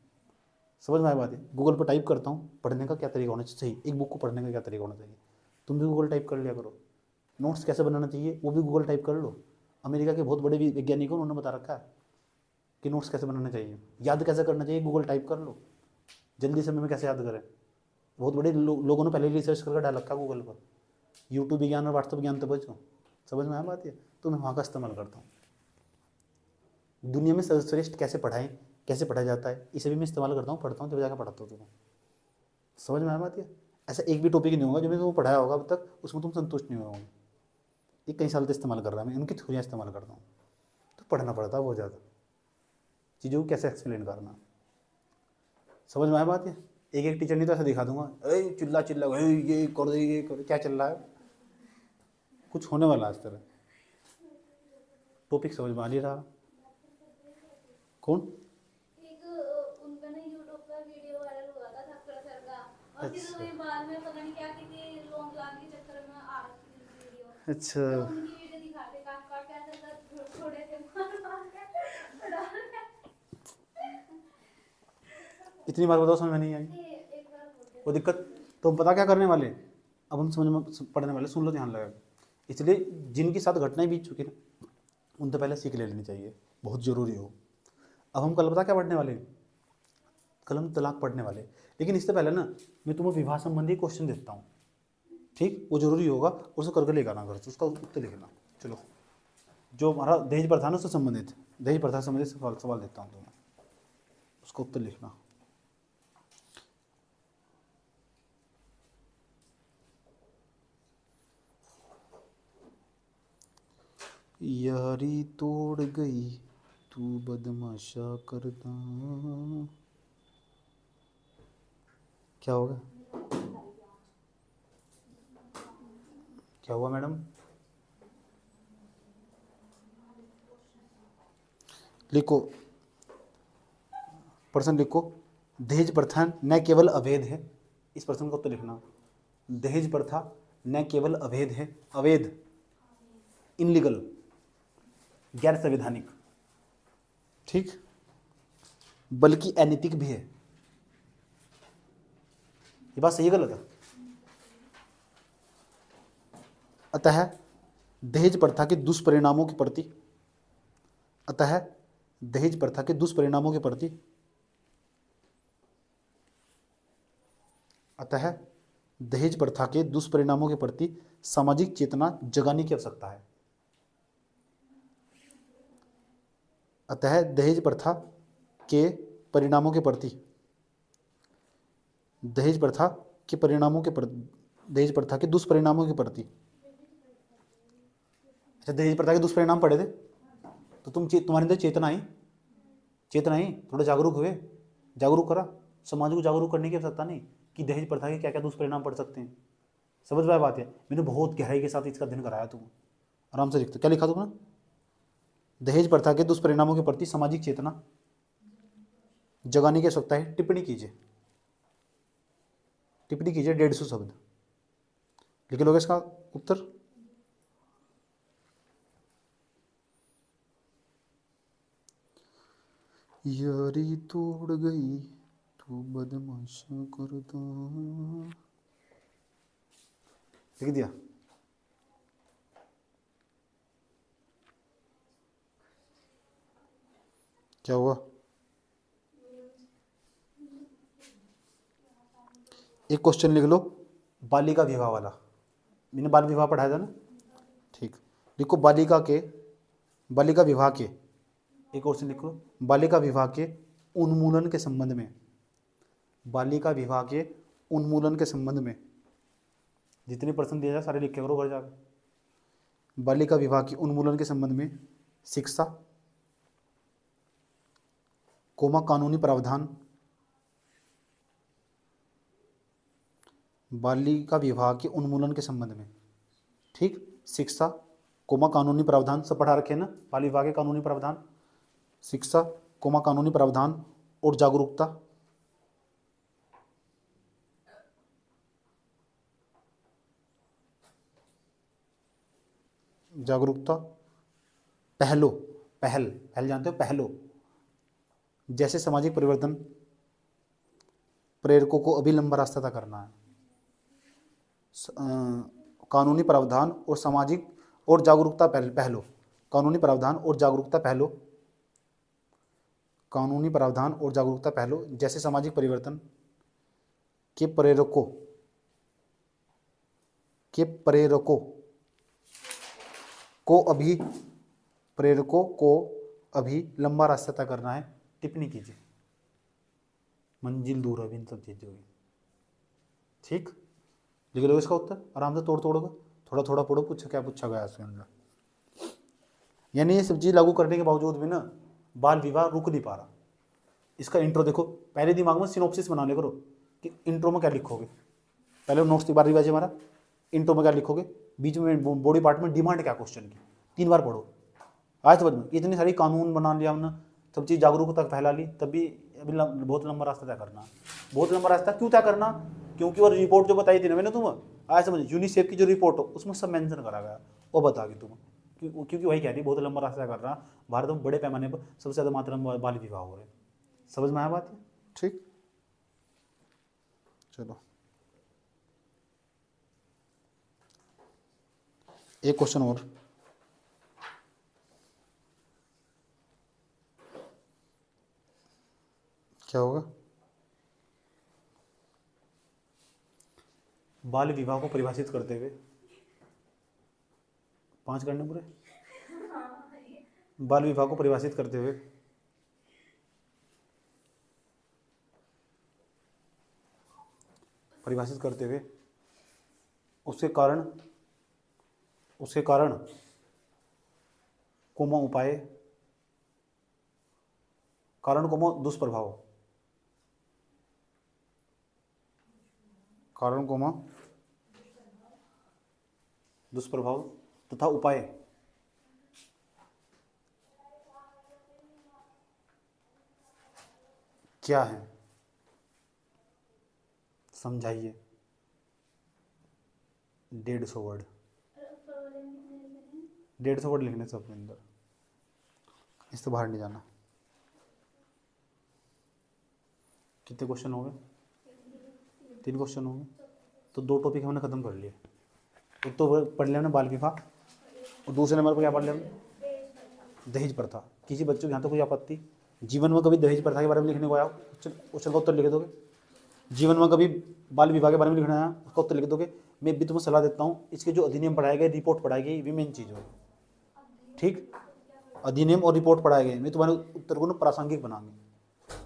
समझ में आ बात है? गूगल पर टाइप करता हूँ पढ़ने का क्या तरीका होना चाहिए, एक बुक को पढ़ने का क्या तरीका होना चाहिए। तुम भी गूगल टाइप कर लिया करो। नोट्स कैसे बनाना चाहिए वो भी गूगल टाइप कर लो। अमेरिका के बहुत बड़े वैज्ञानिकों उन्होंने बता रखा है कि नोट्स कैसे बनाने चाहिए, याद कैसे करना चाहिए, गूगल टाइप कर लो। जल्दी समय में कैसे याद करें, बहुत बड़े लोगों ने पहले रिसर्च करके डाल रखा गूगल पर। यूट्यूब विज्ञान और व्हाट्सएप ज्ञान तो बचो। समझ में आ बात है? तो मैं वहाँ का इस्तेमाल करता हूँ। दुनिया में सर्वश्रेष्ठ कैसे पढ़ाएं, कैसे पढ़ाया जाता है, इसे भी मैं इस्तेमाल करता हूँ, पढ़ता हूँ तब जाकर पढ़ाता हूँ तुम्हें। समझ में आ बात है? ऐसा एक भी टॉपिक नहीं होगा जो मैंने तुम्हें पढ़ाया होगा अब तक उसमें तुम संतुष्ट नहीं होगे। ये कई साल से इस्तेमाल कर रहा है मैं, उनकी थ्योरियाँ इस्तेमाल करता हूँ। तो पढ़ना पड़ता है बहुत ज़्यादा, चीज़ों को कैसे एक्सप्लेन करना। समझ में आया बात है? एक एक टीचर नहीं तो ऐसा दिखा दूंगा, अरे चिल्ला चिल्ला ये कर दे, ये कर, क्या चल रहा है, कुछ होने वाला इस तरह। टॉपिक समझ में आ नहीं रहा। कौन? एक उनका ना यूट्यूब पर वीडियो वायरल हुआ था थक्कर सर का, और फिर अच्छा वही बाद में पता नहीं क्या किसी लॉन्ग लान के चक्कर में आ रही थी वीडियो। अच्छा, तो उनकी वीडियो दिखाते काट काट के ऐसे थोड़े से मार मार के डाल इतनी बार बताओ समझ में नहीं आई के एक बार बोलते वो दिक्कत। तो हम पता क्या करने वाले, अब हम समझ में पढ़ने वाले, सुन लो ध्यान लगा। इसलिए जिनके साथ घटनाएं बीत चुकी ना उन तो पहले सीख ले लेनी चाहिए, बहुत ज़रूरी हो। अब हम कल पता क्या पढ़ने वाले, कल हम तलाक पढ़ने वाले। लेकिन इससे पहले ना मैं तुम्हें विवाह संबंधी क्वेश्चन देता हूँ, ठीक? वो जरूरी होगा, उसको करके लेकर आना घर से, उसका उत्तर लिखना। चलो, जो हमारा दहेज प्रथा ना उससे संबंधित, दहेज प्रथा से संबंधित सवाल देता हूँ तुम्हें, उसका उत्तर लिखना। यारी तोड़ गई तू बदमाशा करता। क्या होगा, क्या हुआ मैडम? लिखो, प्रश्न लिखो। दहेज प्रथा न केवल अवैध है, इस प्रश्न का उत्तर लिखना। दहेज प्रथा न केवल अवैध है, अवैध, इनलीगल, गैर संवैधानिक, ठीक, बल्कि अनैतिक भी है। ये बात सही है गलत है? अतः दहेज प्रथा के दुष्परिणामों के प्रति, अतः दहेज प्रथा के दुष्परिणामों के प्रति, अतः दहेज प्रथा के दुष्परिणामों के प्रति सामाजिक चेतना जगाने की आवश्यकता है। अतः दहेज प्रथा के परिणामों के प्रति, दहेज प्रथा के परिणामों के प्रति, दहेज प्रथा के दुष्परिणामों के प्रति। अच्छा, दहेज प्रथा के दुष्परिणाम पढ़े थे तो तुम्हारे अंदर चेतना आई, चेतना आई, थोड़ा जागरूक हुए, जागरूक करा। समाज को जागरूक करने की आवश्यकता नहीं कि दहेज प्रथा के क्या क्या दुष्परिणाम पड़ सकते हैं। समझ में बात है? मैंने बहुत गहराई के साथ इसका अध्ययन कराया। तुम आराम से लिखते, क्या लिखा तुमने? दहेज प्रथा के दुष्परिणामों के प्रति सामाजिक चेतना जगाने की आवश्यकता है। टिप्पणी कीजिए, टिप्पणी कीजिए 150 शब्द लिख लोगे इसका उत्तर। यारी तोड़ गई तू बदमाशा करता, लिख दिया। क्या हुआ? एक क्वेश्चन लिख लो बालिका विवाह वाला, मैंने बाल विवाह पढ़ाया था ना, ठीक। लिखो बालिका विवाह के, एक क्वेश्चन लिख लो बालिका विवाह के उन्मूलन के संबंध में, बालिका विवाह के उन्मूलन के संबंध में। जितने प्रश्न दिया जाए सारे लिखे करो घर जाकर। बालिका विवाह के उन्मूलन के संबंध में शिक्षा, कोमा कानूनी प्रावधान, बालिका विवाह के उन्मूलन के संबंध में, ठीक, शिक्षा, कोमा कानूनी प्रावधान, सब पढ़ा रखे हैं ना, बाल विवाह के कानूनी प्रावधान, शिक्षा, कोमा कानूनी प्रावधान और जागरूकता, जागरूकता, पहलों, पहल, पहल जानते हो, पहलों, जैसे सामाजिक परिवर्तन प्रेरकों को अभी लंबा रास्ता तय करना है, कानूनी प्रावधान और सामाजिक और जागरूकता पहलों, कानूनी प्रावधान और जागरूकता पहलों, कानूनी प्रावधान और जागरूकता पहलों जैसे सामाजिक परिवर्तन के प्रेरकों को अभी लंबा रास्ता तय करना है। टिप्पणी कीजिए, मंजिल दूर है, इन सब चीज़ों की, ठीक, लिख लो इसका उत्तर आराम से, तोड़ कर थोड़ा थोड़ा पढ़ो, पूछा क्या पूछा गया इसके अंदर। यानी ये सब चीज़ लागू करने के बावजूद भी ना बाल विवाह रुक नहीं पा रहा। इसका इंट्रो देखो, पहले दिमाग में सिनॉप्सिस बना ले करो कि इंट्रो में क्या लिखोगे, पहले नोट्स की बार रिवाइज हमारा, इंट्रो में क्या लिखोगे, बीच में बॉडी पार्ट में डिमांड क्या क्वेश्चन की, 3 बार पढ़ो। आज समझ में, इतनी सारी कानून बना लिया हमने, सब चीज़ जागरूकता फैला ली, तब भी अभी बहुत लंबा रास्ता तय करना। बहुत लंबा रास्ता क्यों तय करना, क्योंकि वो रिपोर्ट जो बताई थी ना मैंने तुम्हें, आज समझ, यूनिसेफ की जो रिपोर्ट हो उसमें सब मेंशन करा गया, वो बता दी तुम्हें, क्योंकि वही कह रही बहुत लंबा रास्ता कर रहा, भारत में बड़े पैमाने पर सबसे ज़्यादा मात्रा में बाल विवाह हो रहे। समझ में आया बात है, ठीक, चलो एक क्वेश्चन और, क्या होगा, बाल विवाह को परिभाषित करते हुए 5 करने पूरे, बाल विवाह को परिभाषित करते हुए उसके कारण कोमा उपाय, कारण कोमा दुष्प्रभाव, कारण कोमा दुष्प्रभाव तथा उपाय क्या है, समझाइए। 150 वर्ड, 150 वर्ड लिखने से अपने अंदर, इससे बाहर नहीं जाना। कितने क्वेश्चन हो गए, 3 क्वेश्चन हो गए, तो 2 टॉपिक हमने खत्म कर लिए। एक तो पढ़ लिया हमने बाल विवाह, और दूसरे नंबर पर क्या पढ़ लिया हमने, दहेज प्रथा। किसी बच्चों के यहाँ तो कोई आपत्ति, जीवन में कभी दहेज प्रथा के बारे में लिखने को आया, क्वेश्चन का उत्तर लिख दोगे, जीवन में कभी बाल विवाह के बारे में लिखना आया, उसका उत्तर लिख दोगे। मैं भी तुम्हें सलाह देता हूँ, इसके जो अधिनियम पढ़ाए गए, रिपोर्ट पढ़ाई गई, ये मेन चीज़ होगी, ठीक, अधिनियम और रिपोर्ट पढ़ाए गए, मैं तुम्हारे उत्तर को ना प्रासंगिक बनाऊंगी।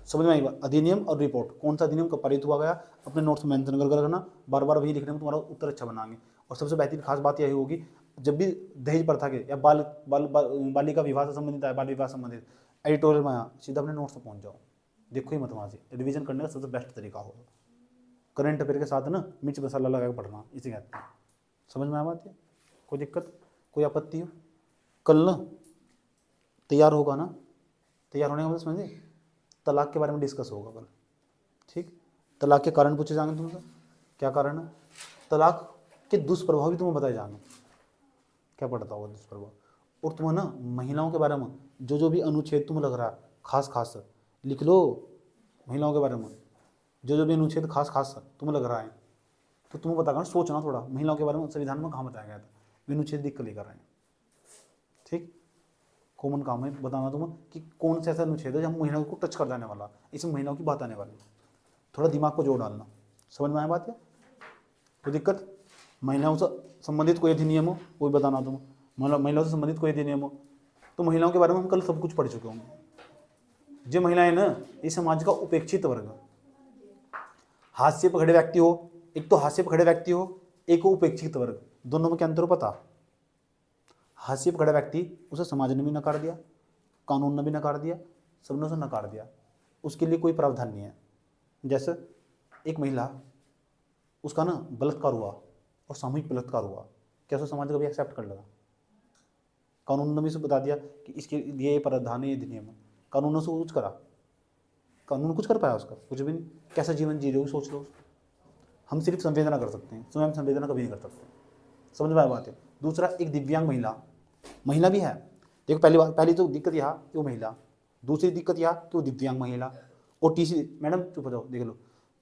समझ में आई बात, अधिनियम और रिपोर्ट, कौन सा अधिनियम कब पारित हुआ गया, अपने नोट्स में मेंशन कर रखना, बार बार वही लिखने में तुम्हारा उत्तर अच्छा बनाएंगे। और सबसे बेहतरीन खास बात यही होगी, जब भी दहेज प्रथा के या बालिका विवाह से संबंधित आया, बाल विवाह संबंधित एडिटोरियल में आया, सीधा अपने नोट्स पर पहुँच जाओ, देखो ही मत वहाँ से। रिविजन करने का सबसे बेस्ट तरीका होगा करंट अफेयर के साथ ना मिर्च मसाला लगा के पढ़ना, इसे कहते हैं। समझ में आया बात है, कोई दिक्कत, कोई आपत्ति हो? कल ना तैयार होगा ना, तैयार होने का मतलब समझे, तलाक के बारे में डिस्कस होगा कल, ठीक, तलाक के कारण पूछे जाएंगे तुमसे, क्या कारण है, तलाक के दुष्प्रभाव भी तुम्हें बताए जाएंगे, क्या पड़ता होगा दुष्प्रभाव। और तुम्हें ना महिलाओं के बारे में जो भी अनुच्छेद तुम्हें लग रहा है खास लिख लो, महिलाओं के बारे में जो भी अनुच्छेद खास तुम्हें लग रहा है, तो तुम्हें बताना, सोचना थोड़ा, महिलाओं के बारे में संविधान में कहाँ बताया गया था, अनुच्छेद लिख कर लेकर आए, ठीक, कॉमन काम है बताना तुम्हें कि कौन सा ऐसा अनुच्छेद है जहाँ महिलाओं को टच कर जाने वाला, इसमें महिलाओं की बात आने वाली, थोड़ा दिमाग को जोड़ डालना। समझ में आया बात है, कोई दिक्कत, महिलाओं से संबंधित कोई अधिनियम हो वो भी बताना तुम्हें, महिलाओं से संबंधित कोई अधिनियम हो, तो महिलाओं के बारे में हम कल सब कुछ पढ़ चुके होंगे। जो महिलाएं ना, इस समाज का उपेक्षित वर्ग, हाथ से पकड़े व्यक्ति हो, एक तो हाथ से पकड़े व्यक्ति हो, एक हो उपेक्षित वर्ग, दोनों में क्या अंतर हो पता? हाशिए पर खड़ा व्यक्ति, उसे समाज ने भी नकार दिया, कानून ने भी नकार दिया, सबने उसे नकार दिया, उसके लिए कोई प्रावधान नहीं है। जैसे एक महिला, उसका ना बलात्कार हुआ और सामूहिक बलात्कार हुआ, क्या उसे समाज कभी एक्सेप्ट कर लेगा? कानून ने भी उसे बता दिया कि इसके लिए ये प्रावधान है, ये नियम है, कानून ने उसको कुछ करा? कानून कुछ कर पाया उसका? कुछ भी नहीं। कैसा जीवन जी रहे हो सोच लो। हम सिर्फ संवेदना कर सकते हैं, स्वयं संवेदना कभी नहीं कर सकते। समझ में आया बात है? दूसरा, एक दिव्यांग महिला भी है। देखो पहली तो दिक्कत यह कि वो महिला, दूसरी दिक्कत यह कि वो दिव्यांग महिला, और तीसरी, मैडम चुप हो जाओ देख लो,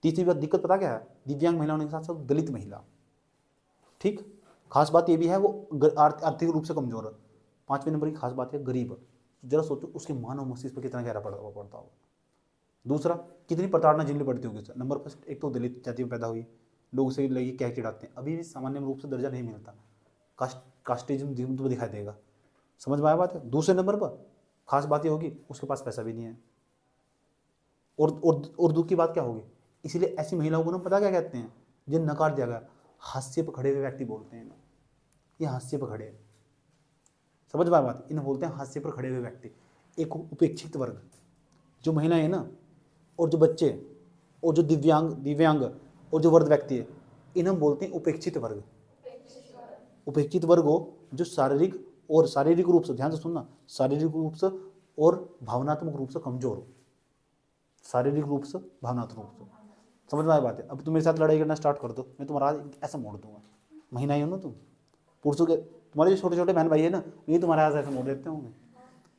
तीसरी बात दिक्कत पता क्या है? दिव्यांग महिला होने के साथ साथ दलित महिला। ठीक, खास बात ये भी है वो आर्थिक रूप से कमजोर है। 5वें नंबर की खास बात है गरीब। जरा सोचो उसके मानव मस्तिष्क पर कितना गहरा पड़ता होगा। दूसरा, कितनी प्रताड़ना झेलनी पड़ती होगी। नंबर फर्स्ट, एक तो दलित जाति में पैदा हुई, लोग उसे लगे क्या चिढ़ाते हैं, अभी भी सामान्य रूप से दर्जा नहीं मिलता, कास्टिज्म तो दिखाई देगा। समझ में आया बात है? दूसरे नंबर पर खास बात ये होगी उसके पास पैसा भी नहीं है। और दुख की बात क्या होगी? इसीलिए ऐसी महिलाओं को ना पता क्या कहते हैं, जिन नकार दिया गया, हास्य पर खड़े हुए व्यक्ति बोलते हैं ना, ये हास्य पर खड़े हैं। समझ में आया बात? इन्हें बोलते हैं हास्य पर खड़े हुए व्यक्ति। एक उपेक्षित वर्ग, जो महिलाएं है ना, और जो बच्चे, और जो दिव्यांग और जो वर्ग व्यक्ति है, इन्हें बोलते हैं उपेक्षित वर्ग। उपेक्षित वर्ग हो जो शारीरिक रूप से, ध्यान से सुनना, शारीरिक रूप से और भावनात्मक रूप से कमजोर हो। शारीरिक रूप से, भावनात्मक रूप से। समझ में आया बात है? अब तुम मेरे साथ लड़ाई करना स्टार्ट कर दो, मैं तुम्हारा ऐसा मोड़ दूंगा। महिलाएं हो ना तुम, पुरुषों के, तुम्हारे जो छोटे छोटे बहन भाई है ना, ये तुम्हारे हाथ ऐसे मोड़ देते होंगे।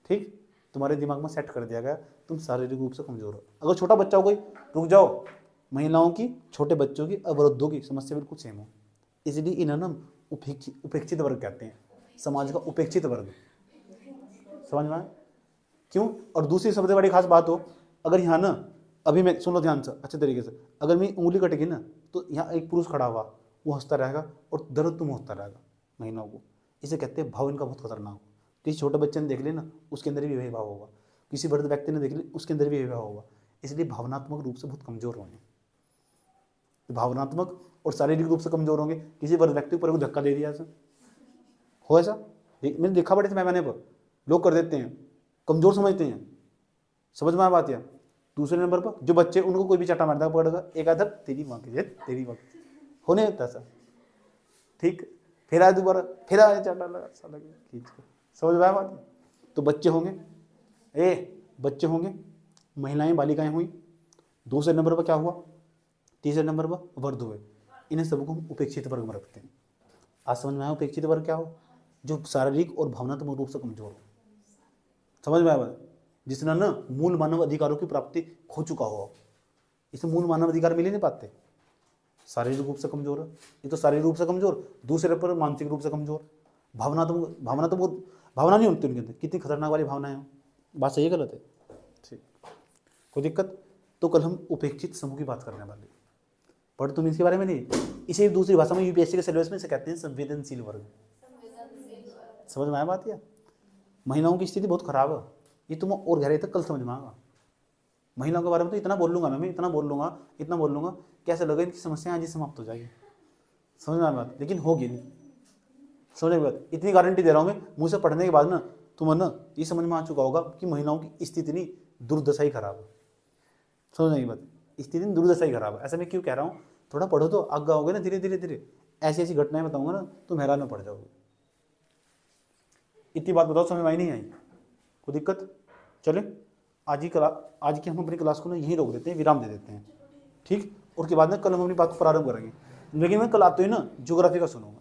ठीक, तुम्हारे दिमाग में सेट कर दिया गया तुम शारीरिक रूप से कमजोर हो। अगर छोटा बच्चा हो कोई, रुक जाओ, महिलाओं की, छोटे बच्चों की, अवरुद्धों की समस्या बिल्कुल सेम हो। इसलिए इन्हें ना उपेक्षित वर्ग कहते हैं, समाज का उपेक्षित वर्ग। समझ में आया? क्यों? और दूसरी सबसे बड़ी खास बात हो, अगर यहाँ ना, अभी मैं, सुन लो ध्यान से अच्छे तरीके से, अगर मेरी उंगली कटेगी ना, तो यहाँ एक पुरुष खड़ा हुआ, वो हंसता रहेगा और दर्द तुम होता रहेगा महिलाओं को। इसे कहते हैं भाव इनका बहुत खतरनाक हो। किसी छोटे बच्चे ने देख ले ना, उसके अंदर भी वही भाव होगा। किसी वृद्ध व्यक्ति ने देख ले, उसके अंदर भी वही भाव होगा। इसलिए भावनात्मक रूप से बहुत कमजोर होंगे, भावनात्मक और शारीरिक रूप से कमजोर होंगे। किसी वृद्ध व्यक्ति पर धक्का दे दिया ऐसा हो, ऐसा मैंने देखा बड़े पैमाने पर लोग कर देते हैं, कमजोर समझते हैं। समझ में आ बात? या दूसरे नंबर पर जो बच्चे, उनको कोई भी चटा मारता पड़ेगा, एक आधा तेरी माँ की तेरी माँ की होने देता ऐसा। ठीक, फिर आए दोबारा, फिर आए चटा लगा साला खींच कर। समझ में आया बात? तो बच्चे होंगे, महिलाएं बालिकाएं हुई। दूसरे नंबर पर क्या हुआ? तीसरे नंबर पर वर्ग हुए। इन्हें सबको हम उपेक्षित वर्ग में रखते हैं। आज समझ में आया उपेक्षित वर्ग क्या हो? जो शारीरिक और भावनात्मक रूप से कमजोर हो। समझ में आया? जिसने ना मूल मानव अधिकारों की प्राप्ति खो चुका हो, इसे मूल मानव अधिकार मिल ही नहीं पाते। शारीरिक रूप से कमजोर है, ये तो शारीरिक रूप से कमजोर, दूसरे पर मानसिक रूप से कमजोर, भावना नहीं होती उनके अंदर। कितनी खतरनाक वाली भावना है, बात सही है गलत है? ठीक, कोई दिक्कत? तो कल हम उपेक्षित समूह की बात करने वाले, पर तुम इसके बारे में नहीं, इसे दूसरी भाषा में यूपीएससी के सिलेबस में से कहते हैं संवेदनशील वर्ग। समझ में आया बात? या महिलाओं की स्थिति बहुत खराब है, ये तुम और गहराई तक कल समझ में आएगा। महिलाओं के बारे में तो इतना बोल लूंगा मैं इतना बोल लूंगा कैसे लगे इनकी समस्याएं आज ही समाप्त हो जाएगी। समझ में आया बात? लेकिन होगी नहीं। समझ में बात? इतनी गारंटी दे रहा हूँ मैं, मुझे से पढ़ने के बाद ना तुम्हें ना ये समझ में आ चुका होगा कि महिलाओं की स्थिति नहीं, दुर्दशा ही खराब है। समझने की बात, स्थिति दुर्दशा ही खराब है। ऐसा मैं क्यों कह रहा हूँ? थोड़ा पढ़ो तो आगे आओगे ना, धीरे धीरे ऐसी ऐसी घटनाएं बताऊंगा ना, तुम हैरान में पड़ जाओगे। इतनी बात बताओ, समझ में आई नहीं आई? कोई दिक्कत? चले आज की हम अपनी क्लास को ना यहीं रोक देते हैं, विराम दे देते हैं। ठीक, और के बाद में कल हम अपनी बात को प्रारंभ करेंगे। लेकिन मैं कल आते हुए ना ज्योग्राफी का सुनूंगा।